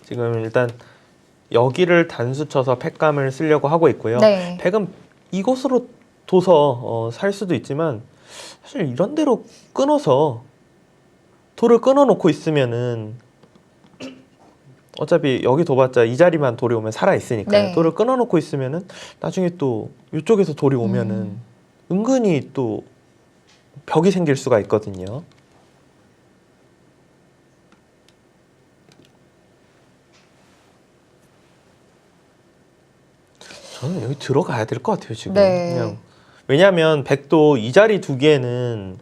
Speaker 2: 지금 일단 여기를 단수 쳐서 팩감을 쓰려고 하고 있고요.
Speaker 1: 네.
Speaker 2: 팩은 이곳으로 둬서 살 수도 있지만 사실 이런 데로 끊어서 돌을 끊어놓고 있으면은 어차피 여기 둬봤자 이 자리만 돌이 오면 살아 있으니까요.
Speaker 1: 네.
Speaker 2: 돌을 끊어놓고 있으면은 나중에 또 이쪽에서 돌이 오면은 은근히 또 벽이 생길 수가 있거든요. 저는 여기 들어가야 될 것 같아요 지금.
Speaker 1: 네.
Speaker 2: 그냥 왜냐하면 백도 이 자리 두기에는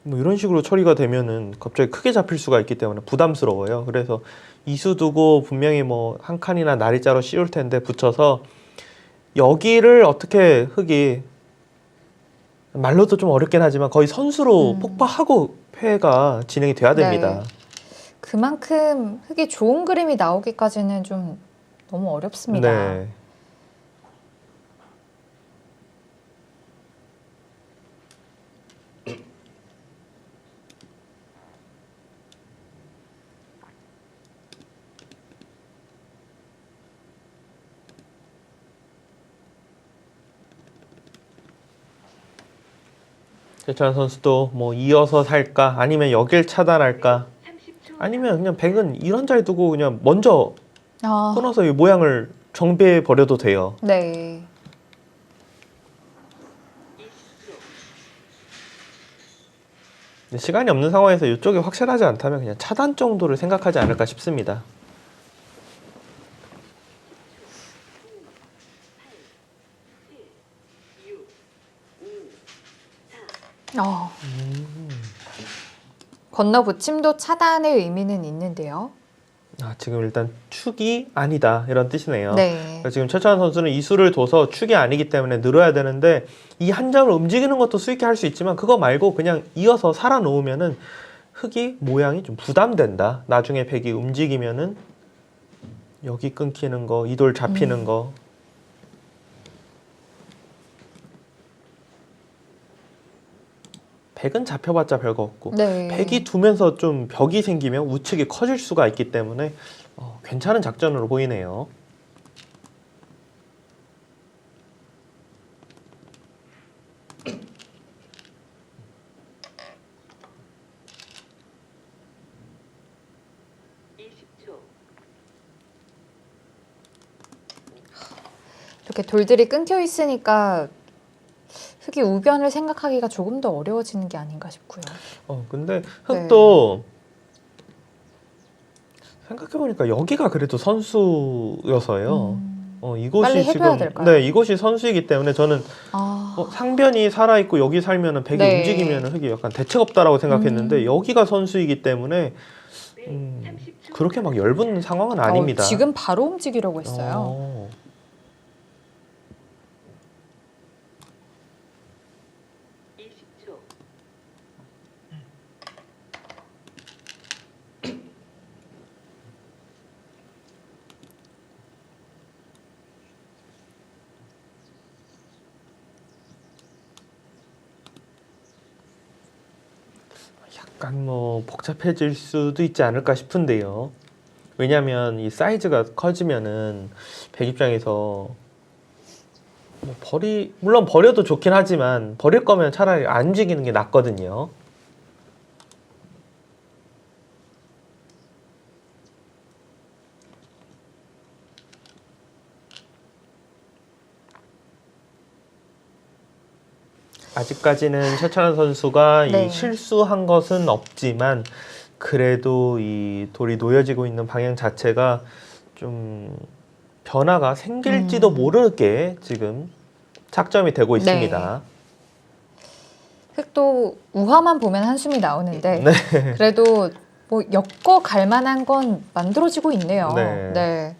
Speaker 2: 뭐 이런 식으로 처리가 되면은 갑자기 크게 잡힐 수가 있기 때문에 부담스러워요. 그래서 이수 두고 분명히 뭐 한 칸이나 나리자로 씌울 텐데 붙여서 여기를 어떻게 흑이 말로도 좀 어렵긴 하지만 거의 선수로 폭파하고 패가 진행이 돼야 됩니다.
Speaker 1: 네. 그만큼 흑이 좋은 그림이 나오기까지는 좀 너무 어렵습니다.
Speaker 2: 네. 최찬원 선수도 뭐 이어서 살까 아니면 여길 차단할까
Speaker 3: 30초
Speaker 2: 아니면 그냥 백은 이런 자리 두고 그냥 먼저
Speaker 1: 아,
Speaker 2: 끊어서 이 모양을 정비해 버려도 돼요.
Speaker 1: 네.
Speaker 3: 20초
Speaker 2: 근데 시간이 없는 상황에서 이쪽이 확실하지 않다면 그냥 차단 정도를 생각하지 않을까 싶습니다.
Speaker 3: 6
Speaker 1: 어. 건너붙임도 차단의 의미는 있는데요.
Speaker 2: 아, 지금 일단 축이 아니다 이런 뜻이네요.
Speaker 1: 네.
Speaker 2: 그래서 지금 최찬원 선수는 이 수를 둬서 축이 아니기 때문에 늘어야 되는데 이 한 점을 움직이는 것도 수익게 할 수 있지만 그거 말고 그냥 이어서 살아 놓으면은 흙이 모양이 좀 부담된다. 나중에 백이 움직이면은 여기 끊기는 거, 이 돌 잡히는 거. 백은 잡혀봤자 별거 없고
Speaker 1: 네.
Speaker 2: 백이 두면서 좀 벽이 생기면 우측이 커질 수가 있기 때문에 괜찮은 작전으로 보이네요.
Speaker 1: 이렇게 돌들이 끊겨 있으니까 흙이 우변을 생각하기가 조금 더 어려워지는 게 아닌가 싶고요.
Speaker 2: 근데 흙도 생각해보니까 여기가 그래도 선수여서요. 이곳이
Speaker 1: 빨리 해줘야
Speaker 2: 지금
Speaker 1: 될까요?
Speaker 2: 네, 이곳이 선수이기 때문에 저는
Speaker 1: 아,
Speaker 2: 상변이 살아있고 여기 살면은 백이
Speaker 1: 네.
Speaker 2: 움직이면은 흙이 약간 대책 없다라고 생각했는데 여기가 선수이기 때문에
Speaker 3: 30초
Speaker 2: 그렇게 막 얇은 상황은 아닙니다.
Speaker 1: 지금 바로 움직이려고 했어요.
Speaker 3: 20초
Speaker 2: 약간 뭐 복잡해질 수도 있지 않을까 싶은데요. 왜냐하면 이 사이즈가 커지면은 백 입장에서 뭐 물론 버려도 좋긴 하지만 버릴 거면 차라리 안 움직이는 게 낫거든요. 아직까지는 최찬원 선수가
Speaker 1: 네.
Speaker 2: 이 실수한 것은 없지만 그래도 이 돌이 놓여지고 있는 방향 자체가 좀 변화가 생길지도 모르게 지금 착점이 되고 있습니다.
Speaker 1: 흙도 우화만 보면 한숨이 나오는데
Speaker 2: 네.
Speaker 1: 그래도 뭐 엮어 갈 만한 건 만들어지고 있네요.
Speaker 2: 네.
Speaker 1: 네.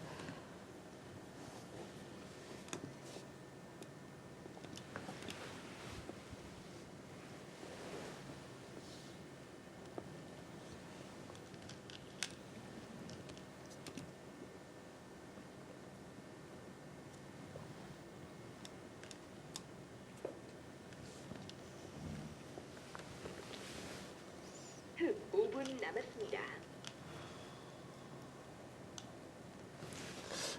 Speaker 3: 흙 5분 남았습니다.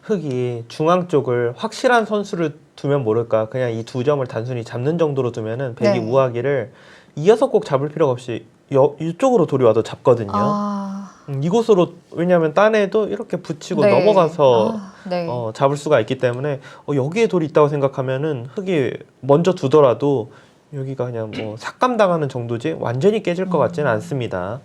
Speaker 2: 흙이 중앙 쪽을 확실한 선수를 두면 모를까 그냥 이 두 점을 단순히 잡는 정도로 두면은 백이
Speaker 1: 네.
Speaker 2: 우하기를 이어서 꼭 잡을 필요가 없이 이쪽으로 돌이 와도 잡거든요.
Speaker 1: 아,
Speaker 2: 이곳으로 왜냐하면 딴에도 이렇게 붙이고
Speaker 1: 네.
Speaker 2: 넘어가서
Speaker 1: 네.
Speaker 2: 잡을 수가 있기 때문에 여기에 돌이 있다고 생각하면은 흙이 먼저 두더라도 여기가 그냥 뭐 삭감당하는 정도지 완전히 깨질 것 같지는 않습니다.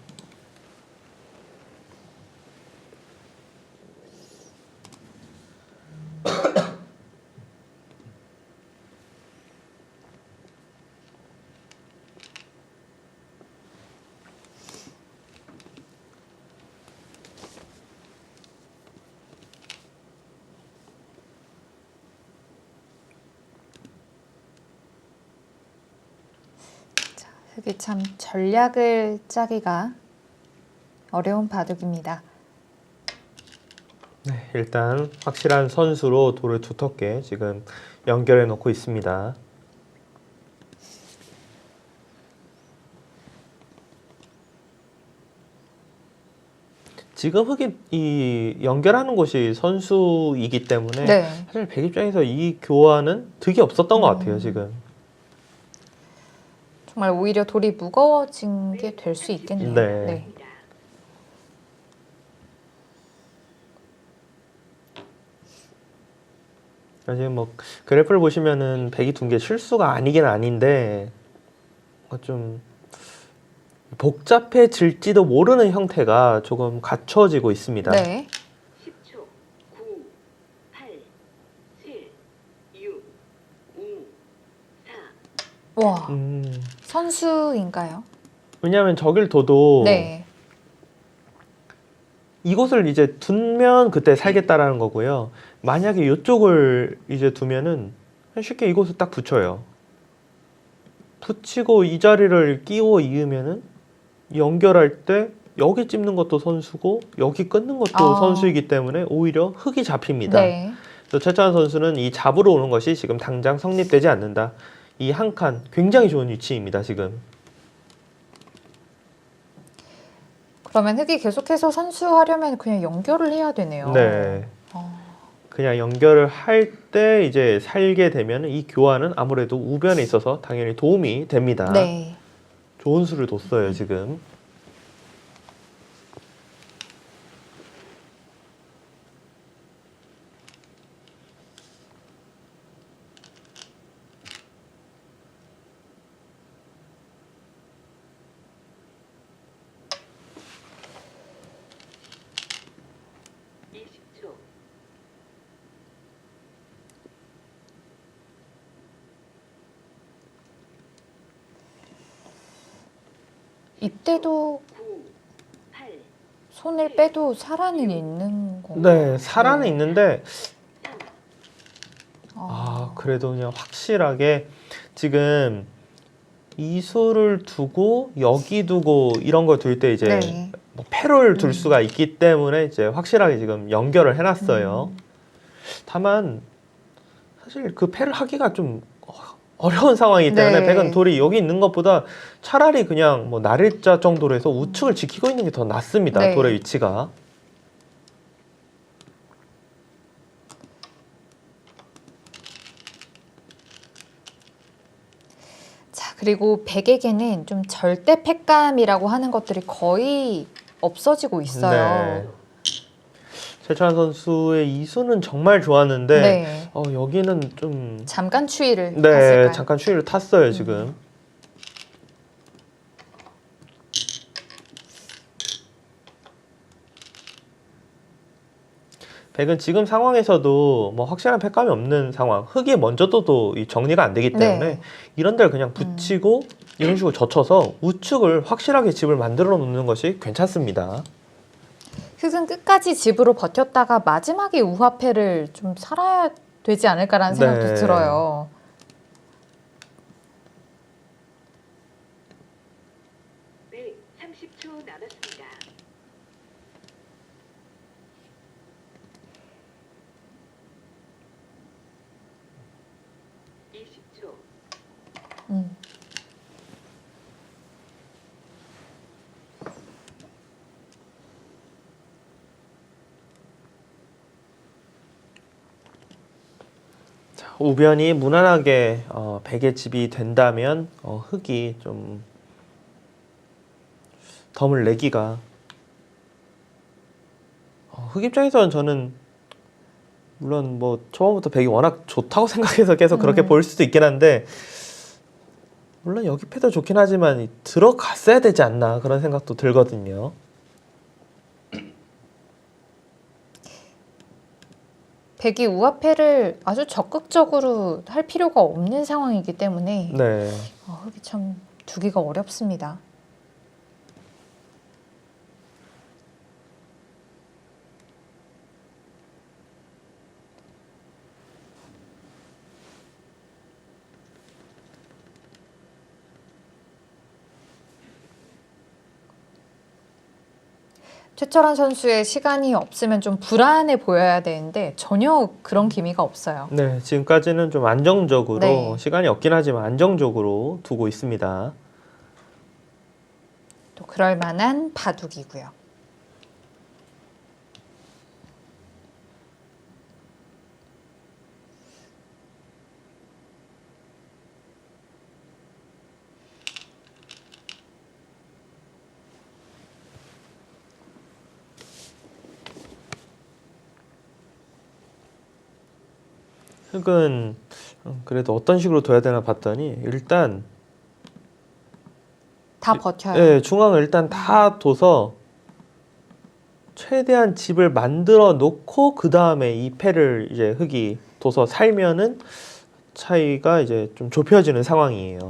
Speaker 1: 흙이 참 전략을 짜기가 어려운 바둑입니다.
Speaker 2: 네, 일단 확실한 선수로 돌을 두텁게 지금 연결해 놓고 있습니다. 지금 흙이 이 연결하는 곳이 선수이기 때문에
Speaker 1: 네.
Speaker 2: 사실 백 입장에서 이 교환은 득이 없었던 것 같아요 지금.
Speaker 1: 정말 오히려 돌이 무거워진 게 될 수 있겠네요.
Speaker 2: 네. 지금 뭐 그래프를 보시면은 백이 둔 게 실수가 아니긴 아닌데 좀 복잡해질지도 모르는 형태가 조금 갖춰지고 있습니다.
Speaker 1: 네.
Speaker 3: 10초. 9, 8, 7, 6, 5, 4.
Speaker 1: 와, 선수인가요?
Speaker 2: 왜냐하면 저길 둬도
Speaker 1: 네.
Speaker 2: 이곳을 이제 두면 그때 살겠다라는 거고요. 만약에 이쪽을 이제 두면은 쉽게 이곳을 딱 붙여요. 붙이고 이 자리를 끼워 이으면은 연결할 때 여기 찝는 것도 선수고 여기 끊는 것도 선수이기 때문에 오히려 흙이 잡힙니다.
Speaker 1: 네.
Speaker 2: 그래서 최찬원 선수는 이 잡으러 오는 것이 지금 당장 성립되지 않는다. 이 한 칸 굉장히 좋은 위치입니다. 지금.
Speaker 1: 그러면 흙이 계속해서 선수하려면 그냥 연결을 해야 되네요.
Speaker 2: 네.
Speaker 1: 어.
Speaker 2: 그냥 연결을 할 때 이제 살게 되면 이 교환은 아무래도 우변에 있어서 당연히 도움이 됩니다.
Speaker 1: 네.
Speaker 2: 좋은 수를 뒀어요, 지금.
Speaker 1: 이때도
Speaker 3: 9, 8,
Speaker 1: 손을 빼도 살아는 있는 건가요?
Speaker 2: 네, 살아는
Speaker 1: 네.
Speaker 2: 있는데
Speaker 3: 3.
Speaker 2: 그래도 그냥 확실하게 지금 이 수를 두고 여기 두고 이런 걸 둘 때 이제
Speaker 1: 네.
Speaker 2: 뭐 패를 둘 수가 있기 때문에 이제 확실하게 지금 연결을 해놨어요. 다만 사실 그 패를 하기가 좀 어려운 상황이기 때문에
Speaker 1: 네.
Speaker 2: 백은 돌이 여기 있는 것보다 차라리 그냥 뭐 날일자 정도로 해서 우측을 지키고 있는 게 더 낫습니다.
Speaker 1: 네.
Speaker 2: 돌의 위치가.
Speaker 1: 자, 그리고 백에게는 좀 절대 패감이라고 하는 것들이 거의 없어지고 있어요.
Speaker 2: 네. 최찬원 선수의 이수는 정말 좋았는데
Speaker 1: 네.
Speaker 2: 여기는 좀
Speaker 1: 잠깐 추위를
Speaker 2: 네,
Speaker 1: 탔을까요?
Speaker 2: 잠깐 추위를 탔어요, 지금. 백은 지금 상황에서도 뭐 확실한 패감이 없는 상황, 흙이 먼저 떠도 이 정리가 안 되기 때문에
Speaker 1: 네.
Speaker 2: 이런 데를 그냥 붙이고 이런 식으로 젖혀서 우측을 확실하게 집을 만들어 놓는 것이 괜찮습니다.
Speaker 1: 흙은 끝까지 집으로 버텼다가 마지막에 우화패를 좀 살아야 되지 않을까라는 생각도
Speaker 2: 네.
Speaker 1: 들어요.
Speaker 3: 네, 30초 남았습니다.
Speaker 1: 음.
Speaker 2: 우변이 무난하게 백의 집이 된다면 흙이 좀 덤을 내기가 흙 입장에서는 저는 물론 뭐 처음부터 백이 워낙 좋다고 생각해서 계속 그렇게 보일 수도 있긴 한데 물론 여기 패도 좋긴 하지만 들어갔어야 되지 않나 그런 생각도 들거든요.
Speaker 1: 백이 우화패를 아주 적극적으로 할 필요가 없는 상황이기 때문에
Speaker 2: 네.
Speaker 1: 흙이 참 두기가 어렵습니다. 최철원 선수의 시간이 없으면 좀 불안해 보여야 되는데 전혀 그런 기미가 없어요.
Speaker 2: 네, 지금까지는 좀 안정적으로
Speaker 1: 네.
Speaker 2: 시간이 없긴 하지만 안정적으로 두고 있습니다.
Speaker 1: 또 그럴 만한 바둑이고요.
Speaker 2: 흙은 그래도 어떤 식으로 둬야 되나 봤더니 일단
Speaker 1: 다 버텨요.
Speaker 2: 네, 중앙을 일단 다 둬서 최대한 집을 만들어 놓고 그 다음에 이 패를 이제 흙이 둬서 살면은 차이가 이제 좀 좁혀지는 상황이에요.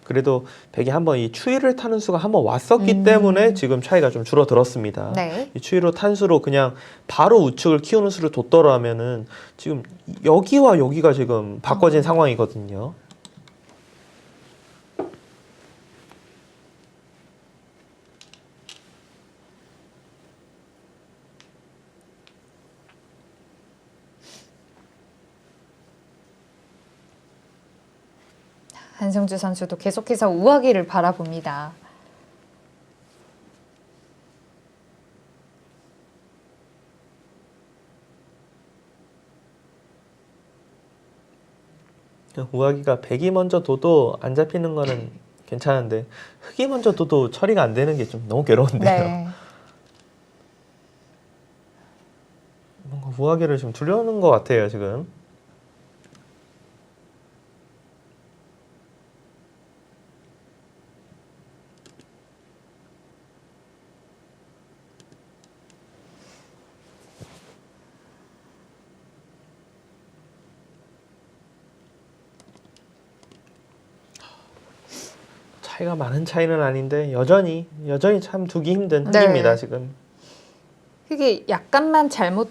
Speaker 2: 그래도 백이 한번 이 추위를 타는 수가 한번 왔었기 때문에 지금 차이가 좀 줄어들었습니다.
Speaker 1: 네.
Speaker 2: 이 추위로 탄 수로 그냥 바로 우측을 키우는 수를 뒀더라면은 지금 여기와 여기가 지금 바꿔진 상황이거든요.
Speaker 1: 한승주 선수도 계속해서 우아기를 바라봅니다.
Speaker 2: 우아기가 백이 먼저 둬도 안 잡히는 거는 괜찮은데 흙이 먼저 둬도 처리가 안 되는 게 좀 너무 괴로운데요.
Speaker 1: 네.
Speaker 2: 뭔가 우아기를 좀 두려우는 것 같아요 지금. 차이가 많은 차이는 아닌데 여전히 참 두기 힘든
Speaker 1: 네.
Speaker 2: 흙입니다 지금.
Speaker 1: 흙이 약간만 잘못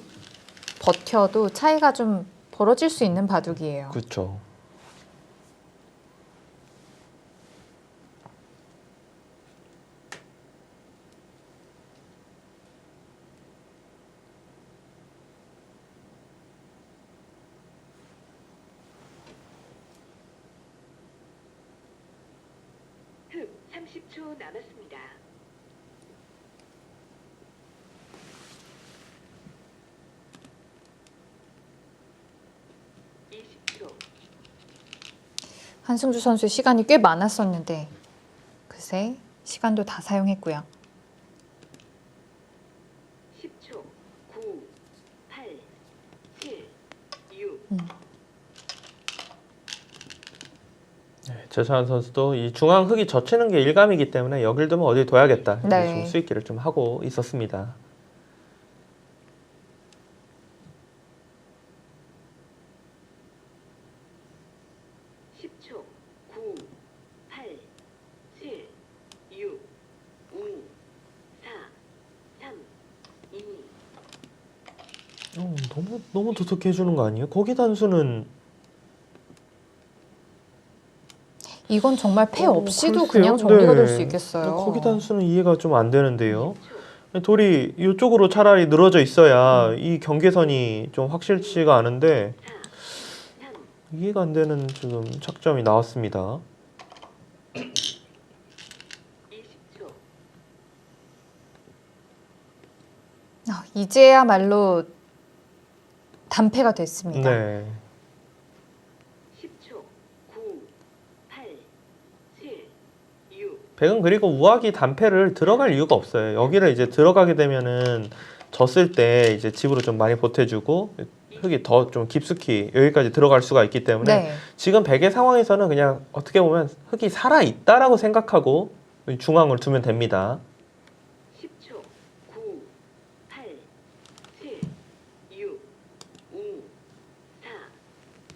Speaker 1: 버텨도 차이가 좀 벌어질 수 있는 바둑이에요.
Speaker 2: 그렇죠.
Speaker 3: 흙 30초 남았습니다.
Speaker 1: 한승주 선수 시간이 꽤 많았었는데 글쎄 시간도 다 사용했고요.
Speaker 3: 10초. 9, 8, 7, 6.
Speaker 2: 최찬원 선수도 이 중앙 흙이 젖히는 게 일감이기 때문에 여길 두면 어디 둬야겠다. 이제
Speaker 1: 네.
Speaker 2: 좀 수익기를 좀 하고 있었습니다.
Speaker 3: 10초. 9, 8, 7, 6, 5, 4, 3, 2.
Speaker 2: 너무 두둑해 해주는 거 아니에요? 거기 단수는
Speaker 1: 이건 정말 패 없이도
Speaker 2: 글쎄요.
Speaker 1: 그냥 정리가
Speaker 2: 네.
Speaker 1: 될 수 있겠어요.
Speaker 2: 거기 단수는 이해가 좀 안 되는데요. 돌이 이쪽으로 차라리 늘어져 있어야 이 경계선이 좀 확실치가 않은데
Speaker 3: 4, 3,
Speaker 2: 이해가 안 되는 지금 착점이 나왔습니다.
Speaker 3: 20초.
Speaker 1: 이제야말로 단패가 됐습니다.
Speaker 2: 네.
Speaker 3: 10초. 9, 8, 7, 6.
Speaker 2: 백은 그리고 우악이 단패를 들어갈 이유가 없어요. 여기를 이제 들어가게 되면은 졌을 때 이제 집으로 좀 많이 보태주고 흙이 더 좀 깊숙이 여기까지 들어갈 수가 있기 때문에
Speaker 1: 네.
Speaker 2: 지금 백의 상황에서는 그냥 어떻게 보면 흙이 살아 있다라고 생각하고 중앙을 두면 됩니다.
Speaker 3: 10초. 9, 8, 7, 6, 5, 4,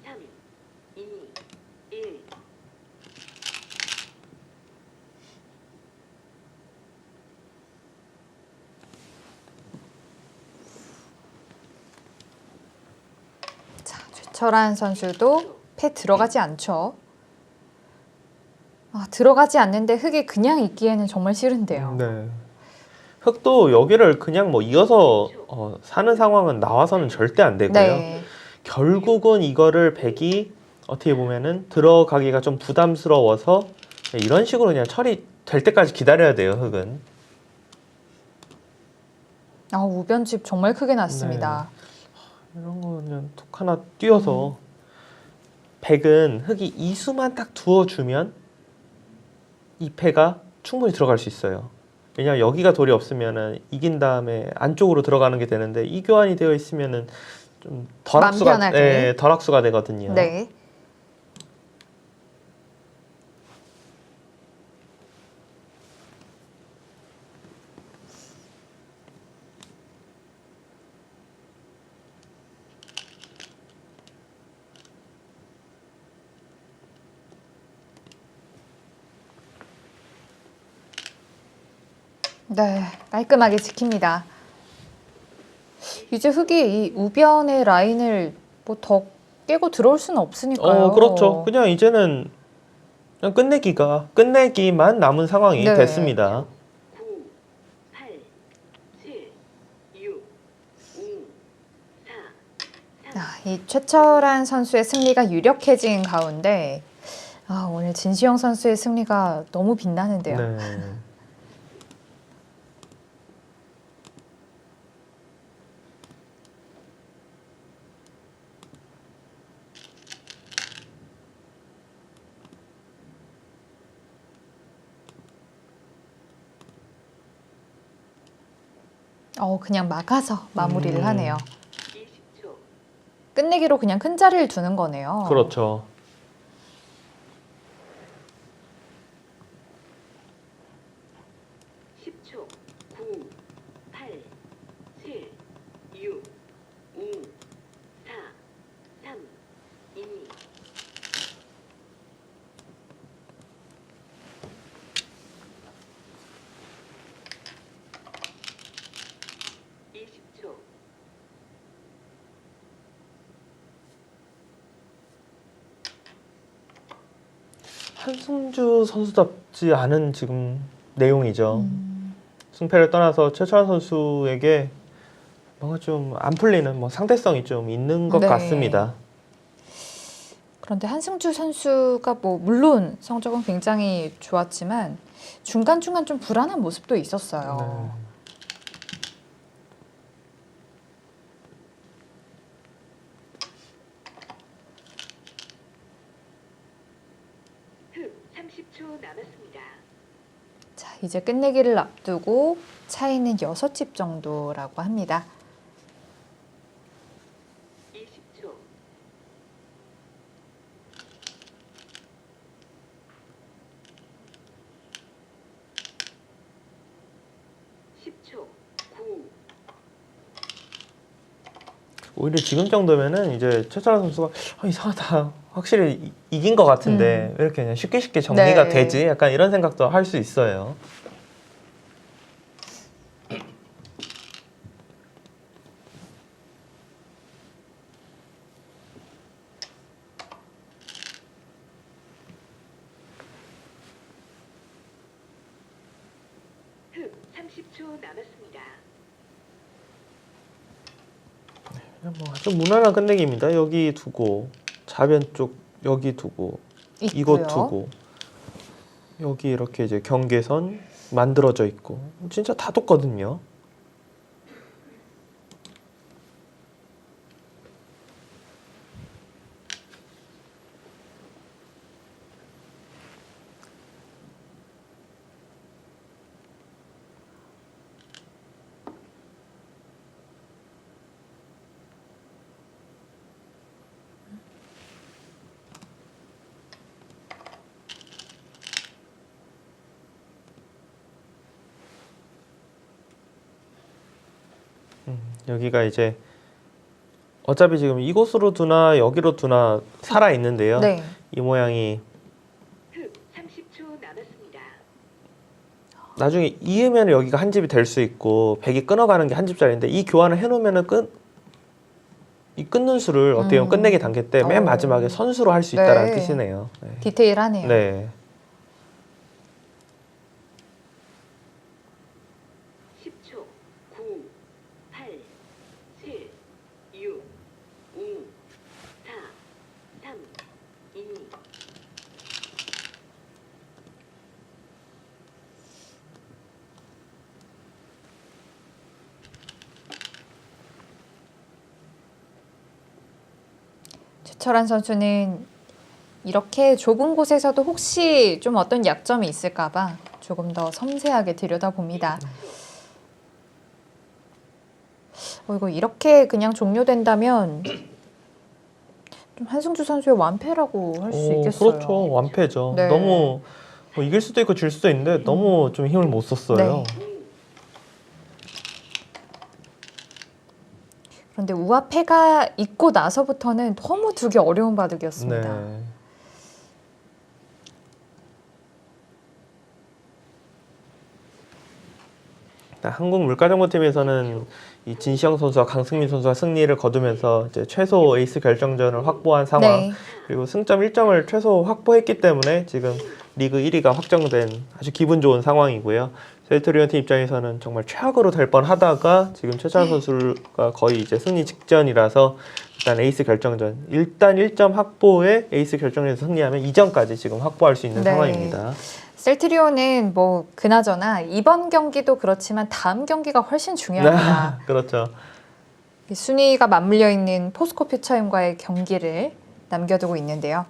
Speaker 3: 3, 2, 1.
Speaker 1: 자, 최철한 선수도 패 들어가지 않죠. 들어가지 않는데 흙이 그냥 있기에는 정말 싫은데요.
Speaker 2: 네. 흙도 여기를 그냥 뭐 이어서 사는 상황은 나와서는 절대 안 되고요.
Speaker 1: 네.
Speaker 2: 결국은 이거를 백이 어떻게 보면은 들어가기가 좀 부담스러워서 이런 식으로 그냥 처리될 때까지 기다려야 돼요, 흙은.
Speaker 1: 우변집 정말 크게 났습니다.
Speaker 2: 이런 거 그냥 툭 하나 띄워서 백은 흙이 이수만 딱 두어주면 이 패가 충분히 들어갈 수 있어요. 왜냐면 여기가 돌이 없으면은 이긴 다음에 안쪽으로 들어가는 게 되는데 이 교환이 되어 있으면은 좀 덜
Speaker 1: 마음
Speaker 2: 학수가
Speaker 1: 편하게.
Speaker 2: 예, 덜 학수가 되거든요.
Speaker 1: 네. 네, 깔끔하게 지킵니다. 이제 흑이 이 우변의 라인을 뭐 더 깨고 들어올 수는 없으니까요.
Speaker 2: 그렇죠. 그냥 이제는 그냥 끝내기만 남은 상황이
Speaker 1: 네.
Speaker 2: 됐습니다.
Speaker 3: 9, 8, 7, 6, 5, 4, 3,
Speaker 1: 이 최철한 선수의 승리가 유력해진 가운데 오늘 진시영 선수의 승리가 너무 빛나는데요.
Speaker 2: 네.
Speaker 1: 그냥 막아서 마무리를 하네요.
Speaker 3: 20초,
Speaker 1: 끝내기로 그냥 큰 자리를 두는 거네요.
Speaker 2: 그렇죠.
Speaker 3: 10초, 9, 8, 7, 6, 5, 4, 3, 2, 20초,
Speaker 2: 한승주 선수답지 않은 지금 내용이죠. 승패를 떠나서 최철환 선수에게 뭔가 좀 안 풀리는 상대성이 좀 있는 것
Speaker 1: 네.
Speaker 2: 같습니다.
Speaker 1: 그런데 한승주 선수가 물론 성적은 굉장히 좋았지만 중간중간 좀 불안한 모습도 있었어요.
Speaker 2: 네.
Speaker 3: 흑 30초 남았습니다.
Speaker 1: 자, 이제 끝내기를 앞두고 차이는 6집 정도라고 합니다.
Speaker 3: 20초, 10초, 9,
Speaker 2: 오히려 지금 정도면은 이제 최철환 선수가 이상하다. 확실히 이긴 것 같은데 왜 이렇게 그냥 쉽게 정리가
Speaker 1: 네.
Speaker 2: 되지? 약간 이런 생각도 할 수 있어요.
Speaker 3: 흑 30초 남았습니다.
Speaker 2: 그냥 아주 무난한 끝내기입니다. 여기 두고 좌변 쪽 여기 두고 이곳
Speaker 1: 있고요.
Speaker 2: 두고 여기 이렇게 이제 경계선 만들어져 있고 진짜 다 똑거든요. 여기가 이제 어차피 지금 이곳으로 두나 여기로 두나 살아 있는데요.
Speaker 1: 네.
Speaker 2: 이 모양이
Speaker 3: 흑 30초 남았습니다.
Speaker 2: 나중에 이으면 여기가 한 집이 될 수 있고 백이 끊어가는 게 한 집짜리인데 이 교환을 해놓으면은 이 끊는 수를 어떻게 보면 끝내기 단계 때 맨 마지막에 선수로 할 수 있다라는
Speaker 1: 네.
Speaker 2: 뜻이네요. 네.
Speaker 1: 디테일하네요.
Speaker 2: 네.
Speaker 3: 10초, 9, 8, 7, 6, 5, 4, 3, 2,
Speaker 1: 최철환 선수는 이렇게 좁은 곳에서도 혹시 좀 어떤 약점이 있을까봐 조금 더 섬세하게 들여다봅니다. 이거 이렇게 그냥 종료된다면 좀 한승주 선수의 완패라고 할 수 있겠어요.
Speaker 2: 그렇죠. 완패죠.
Speaker 1: 네.
Speaker 2: 너무 뭐 이길 수도 있고 질 수도 있는데 너무 좀 힘을 못 썼어요.
Speaker 1: 네. 그런데 우아패가 있고 나서부터는 너무 두기 어려운 바둑이었습니다.
Speaker 2: 네. 한국 물가정보팀에서는 이 진시영 선수와 강승민 선수가 승리를 거두면서 이제 최소 에이스 결정전을 확보한 상황,
Speaker 1: 네.
Speaker 2: 그리고 승점 1점을 최소 확보했기 때문에 지금 리그 1위가 확정된 아주 기분 좋은 상황이고요. 셀트리온팀 입장에서는 정말 최악으로 될 뻔하다가 지금 최찬원 선수가 거의 이제 승리 직전이라서 일단 에이스 결정전, 일단 1점 확보에 에이스 결정전에서 승리하면 2점까지 지금 확보할 수 있는
Speaker 1: 네.
Speaker 2: 상황입니다.
Speaker 1: 셀트리온은 뭐 그나저나 이번 경기도 그렇지만 다음 경기가 훨씬 중요합니다.
Speaker 2: 그렇죠.
Speaker 1: 이 순위가 맞물려 있는 포스코 퓨처엠과의 경기를 남겨두고 있는데요.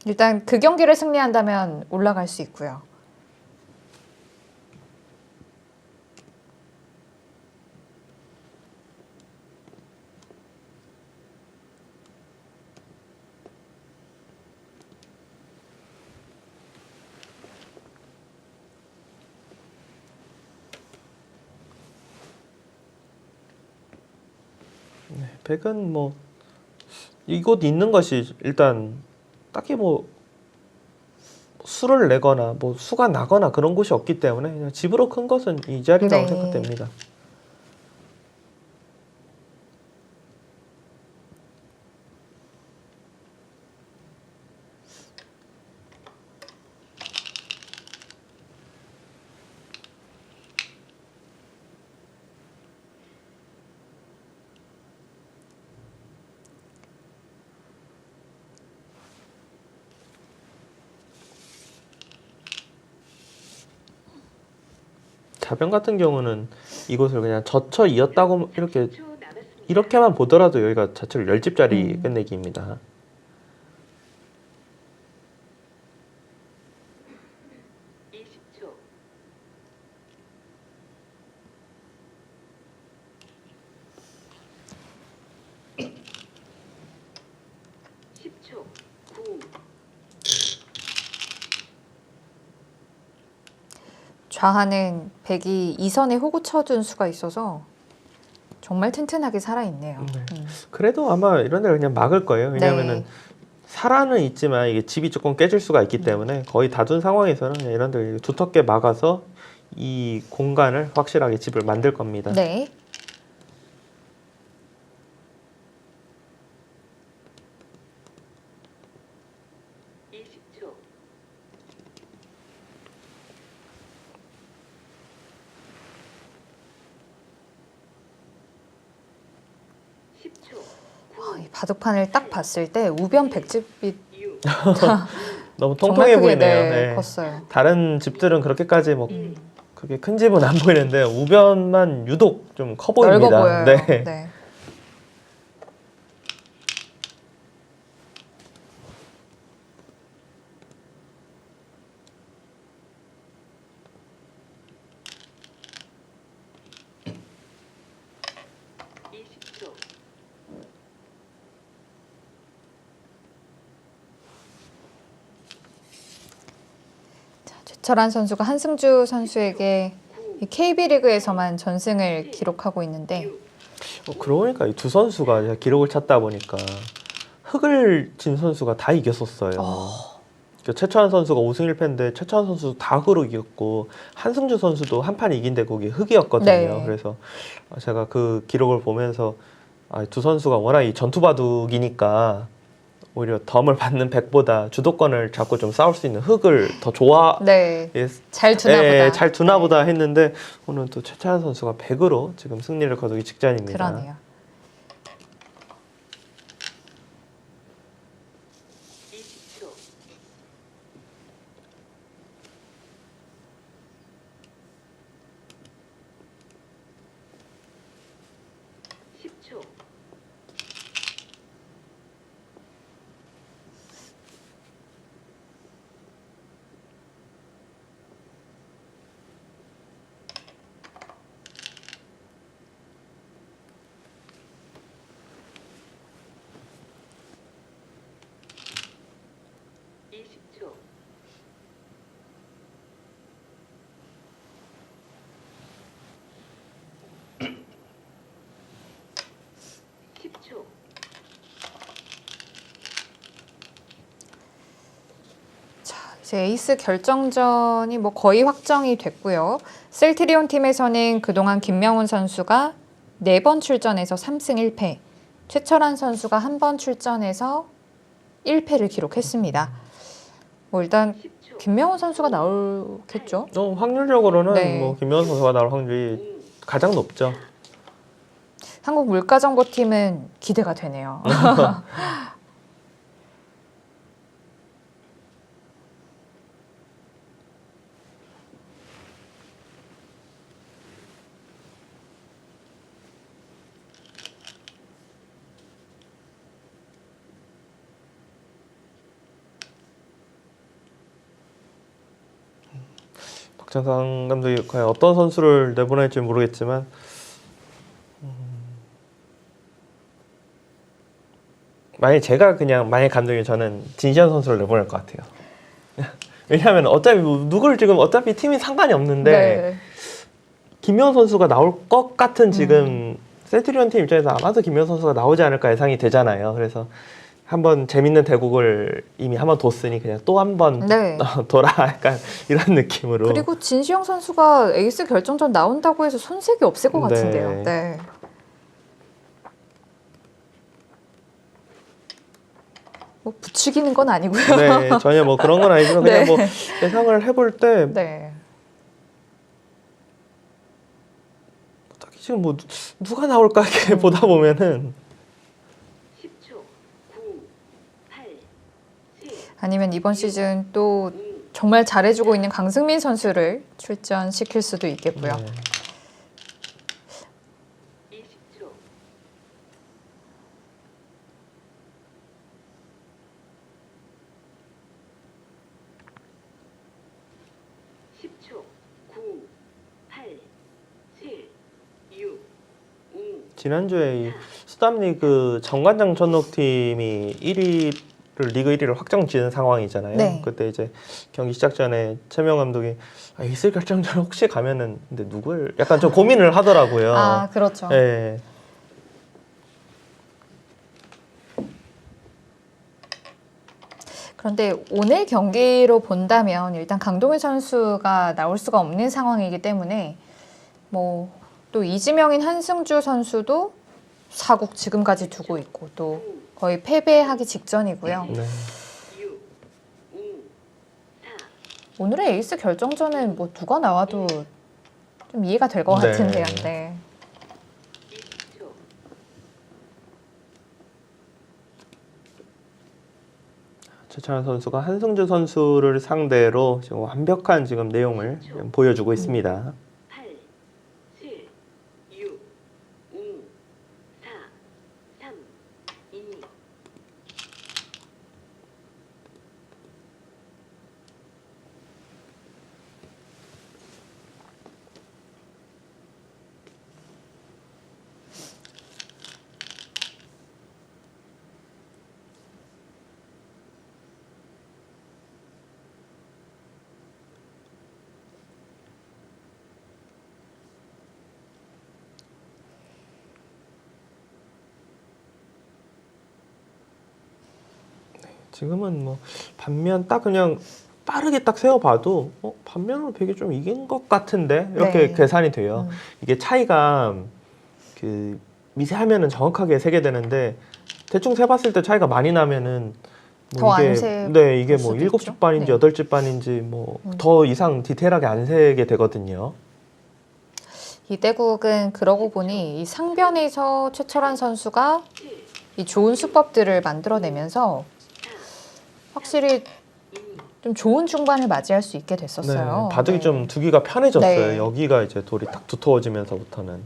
Speaker 1: 일단 그 경기를 승리한다면 올라갈 수 있고요.
Speaker 2: 백은 뭐 이곳 있는 것이 일단 딱히 뭐 수를 내거나 뭐 수가 나거나 그런 곳이 없기 때문에 그냥 집으로 큰 것은 이 자리라고
Speaker 1: 네.
Speaker 2: 생각됩니다. 자변 같은 경우는 이곳을 그냥 젖혀 이었다고 이렇게
Speaker 3: 10초 남았습니다.
Speaker 2: 이렇게만 보더라도 여기가 자체로 10집짜리 끝내기입니다.
Speaker 3: 20초. 10초. 9.
Speaker 1: 좌하는 백이 2선에 호구 쳐둔 수가 있어서 정말 튼튼하게 살아있네요.
Speaker 2: 네. 그래도 아마 이런 데를 그냥 막을 거예요. 왜냐면은
Speaker 1: 네.
Speaker 2: 살아는 있지만 이게 집이 조금 깨질 수가 있기 때문에 거의 다 둔 상황에서는 그냥 이런 데를 두텁게 막아서 이 공간을 확실하게 집을 만들 겁니다.
Speaker 1: 네. 이 바둑판을 딱 봤을 때 우변 백집이
Speaker 2: 너무
Speaker 1: 정말
Speaker 2: 통통해
Speaker 1: 크게,
Speaker 2: 보이네요.
Speaker 1: 네,
Speaker 2: 네.
Speaker 1: 컸어요.
Speaker 2: 다른 집들은 그렇게까지 뭐 그게 큰 집은 안 보이는데 우변만 유독 좀 커 보입니다.
Speaker 1: 넓어 보여요.
Speaker 2: 네.
Speaker 1: 네. 최철환 선수가 한승주 선수에게 KB리그에서만 전승을 기록하고 있는데
Speaker 2: 그러고 보니까 이 두 선수가 이제 기록을 찾다 보니까 흙을 진 선수가 다 이겼었어요. 그러니까 최철환 선수가 5승 1패인데 최철환 선수도 다 흙으로 이겼고 한승주 선수도 한 판 이긴 대국이 흙이었거든요.
Speaker 1: 네.
Speaker 2: 그래서 제가 그 기록을 보면서 두 선수가 워낙 이 전투 바둑이니까 오히려 덤을 받는 백보다 주도권을 잡고 좀 싸울 수 있는 흙을 더 좋아
Speaker 1: 네. 잘 두나 보다.
Speaker 2: 예, 잘 두나 보다 했는데 오늘 또 최찬 선수가 100으로 지금 승리를 거두기 직전입니다.
Speaker 1: 그러네요.
Speaker 3: 20초. 10초. 10초.
Speaker 1: 자, 이제 에이스 결정전이 뭐 거의 확정이 됐고요. 셀트리온 팀에서는 그동안 김명훈 선수가 4번 출전해서 3승 1패, 최철환 선수가 1번 출전해서 1패를 기록했습니다. 뭐 일단
Speaker 3: 10초.
Speaker 1: 김명훈 선수가 나오겠죠?
Speaker 2: 확률적으로는
Speaker 1: 네.
Speaker 2: 뭐 김명훈 선수가 나올 확률이 가장 높죠.
Speaker 1: 한국 물가정보팀은 기대가 되네요.
Speaker 2: 박찬상 감독이 과연 어떤 선수를 내보낼지 모르겠지만 만약 감독이 저는 진시현 선수를 내보낼 것 같아요. 왜냐하면 어차피 누구를 지금 어차피 팀이 상관이 없는데
Speaker 1: 네.
Speaker 2: 김명훈 선수가 나올 것 같은 지금 셀트리온 팀 입장에서 아마도 김명훈 선수가 나오지 않을까 예상이 되잖아요. 그래서 한번 재밌는 대국을 이미 한번 뒀으니 그냥 또 한번
Speaker 1: 네.
Speaker 2: 돌아 약간 이런 느낌으로.
Speaker 1: 그리고 진시영 선수가 에이스 결정전 나온다고 해서 손색이 없을 것
Speaker 2: 네.
Speaker 1: 같은데요. 네. 뭐 부추기는 건 아니고요.
Speaker 2: 네, 전혀 뭐 그런 건 아니지만 그냥
Speaker 1: 네.
Speaker 2: 뭐 예상을 해볼 때
Speaker 1: 네.
Speaker 2: 딱히 지금 뭐 누가 나올까 이렇게 보다 보면은
Speaker 3: 10초. 9, 8, 7,
Speaker 1: 아니면 이번 시즌 또
Speaker 3: 5,
Speaker 1: 정말 잘해주고 있는 강승민 선수를 출전시킬 수도 있겠고요.
Speaker 2: 네.
Speaker 3: 20초. 10초. 9, 8, 7, 6, 5,
Speaker 2: 지난주에 이 수담리그 정관장 전녹팀이 1위를 리그 1위를 확정 지은 상황이잖아요.
Speaker 1: 네.
Speaker 2: 그때 이제 경기 시작 전에 최명 감독이 에이스 결정전 혹시 가면은 근데 누굴 약간 좀 고민을 하더라고요.
Speaker 1: 아, 그렇죠.
Speaker 2: 네.
Speaker 1: 그런데 오늘 경기로 본다면 일단 강동일 선수가 나올 수가 없는 상황이기 때문에 뭐 또 이지명인 한승주 선수도 4국 지금까지 두고 있고 또 거의 패배하기 직전이고요.
Speaker 2: 네.
Speaker 3: 6, 5, 4,
Speaker 1: 오늘의 에이스 결정전은 뭐 누가 나와도 좀 이해가 될 것
Speaker 2: 네.
Speaker 1: 같은데요. 네.
Speaker 3: 20초.
Speaker 2: 최찬환 선수가 한승주 선수를 상대로 지금 완벽한 지금 내용을 지금 보여주고 있습니다.
Speaker 3: 8, 7, 6, 5, 4, 3, 2,
Speaker 2: 지금은 뭐 반면 딱 그냥 빠르게 딱 세어봐도 반면으로 되게 좀 이긴 것 같은데 이렇게
Speaker 1: 네.
Speaker 2: 계산이 돼요. 이게 차이가 그 미세하면은 정확하게 세게 되는데 대충 세봤을 때 차이가 많이 나면은
Speaker 1: 더 안
Speaker 2: 이게
Speaker 1: 세
Speaker 2: 네 이게
Speaker 1: 볼
Speaker 2: 뭐
Speaker 1: 수도
Speaker 2: 일곱
Speaker 1: 있죠.
Speaker 2: 집 반인지
Speaker 1: 네.
Speaker 2: 여덟 집 반인지 뭐 더 이상 디테일하게 안 세게 되거든요.
Speaker 1: 이 대국은 그러고 보니 이 상변에서 최철환 선수가 이 좋은 수법들을 만들어내면서 확실히 좀 좋은 중반을 맞이할 수 있게 됐었어요.
Speaker 2: 네, 바둑이
Speaker 1: 네.
Speaker 2: 좀 두기가 편해졌어요.
Speaker 1: 네.
Speaker 2: 여기가 이제 돌이 딱 두터워지면서부터는.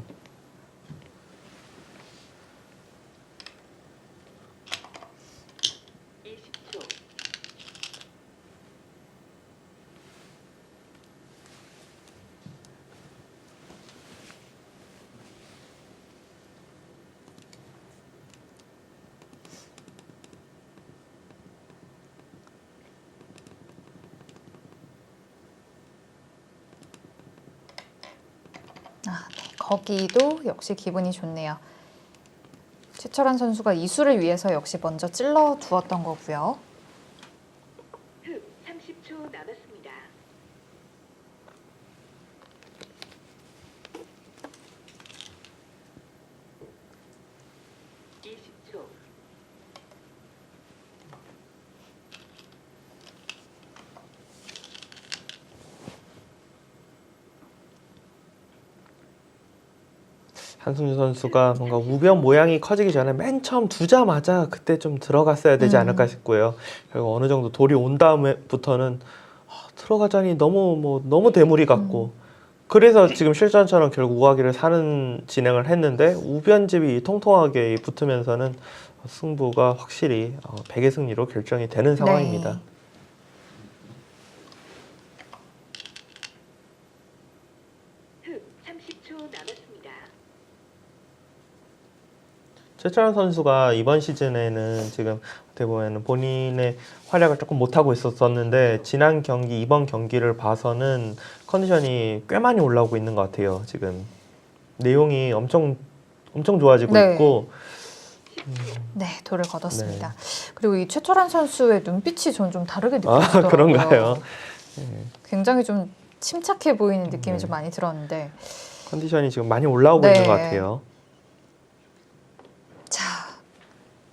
Speaker 3: 20초.
Speaker 1: 아, 네. 거기도 역시 기분이 좋네요. 최철환 선수가 이수를 위해서 역시 먼저 찔러 두었던 거고요.
Speaker 3: 흡 30초 남았습니다. (20초)
Speaker 2: 한승주 선수가 뭔가 우변 모양이 커지기 전에 맨 처음 두자마자 그때 좀 들어갔어야 되지 않을까 싶고요. 결국 어느 정도 돌이 온 다음에부터는 들어가자니 너무 대무리 같고 그래서 지금 실전처럼 결국 우하기를 사는 진행을 했는데 우변집이 통통하게 붙으면서는 승부가 확실히 백의 승리로 결정이 되는 상황입니다.
Speaker 1: 네.
Speaker 3: 흡 30초 남았습니다.
Speaker 2: 최철환 선수가 이번 시즌에는 지금 어떻게 보면 본인의 활약을 조금 못하고 있었는데 지난 경기, 이번 경기를 봐서는 컨디션이 꽤 많이 올라오고 있는 것 같아요. 지금 내용이 엄청 좋아지고
Speaker 1: 네.
Speaker 2: 있고
Speaker 1: 네, 돌을 걷었습니다. 그리고 이 최철환 선수의 눈빛이 저는 좀 다르게
Speaker 2: 아,
Speaker 1: 느껴지더라고요.
Speaker 2: 그런가요?
Speaker 1: 굉장히 좀 침착해 보이는 느낌이
Speaker 2: 네.
Speaker 1: 좀 많이 들었는데
Speaker 2: 컨디션이 지금 많이 올라오고
Speaker 1: 네.
Speaker 2: 있는 것 같아요.
Speaker 1: 자,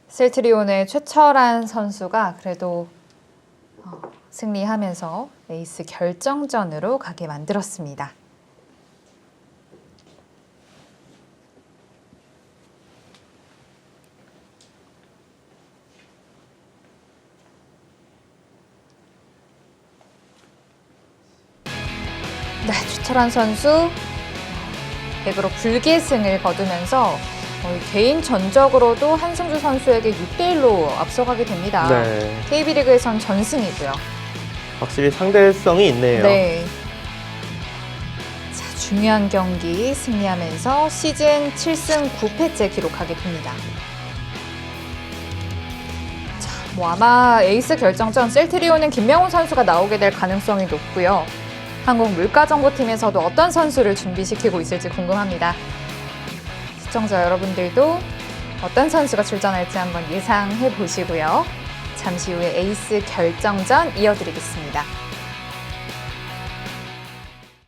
Speaker 1: 셀트리온의 최철환 선수가 그래도 승리하면서 에이스 결정전으로 가게 만들었습니다. 네, 최철환 선수 100으로 불계승을 거두면서 개인 전적으로도 한승주 선수에게 6대1로 앞서가게 됩니다.
Speaker 2: 네.
Speaker 1: KB리그에선 전승이고요.
Speaker 2: 확실히 상대성이 있네요.
Speaker 1: 네. 자, 중요한 경기 승리하면서 시즌 7승 9패째 기록하게 됩니다. 자, 아마 에이스 결정전 셀트리온은 김명훈 선수가 나오게 될 가능성이 높고요. 한국물가정보팀에서도 어떤 선수를 준비시키고 있을지 궁금합니다. 시청자 여러분들도 어떤 선수가 출전할지 한번 예상해 보시고요. 잠시 후에 에이스 결정전 이어드리겠습니다.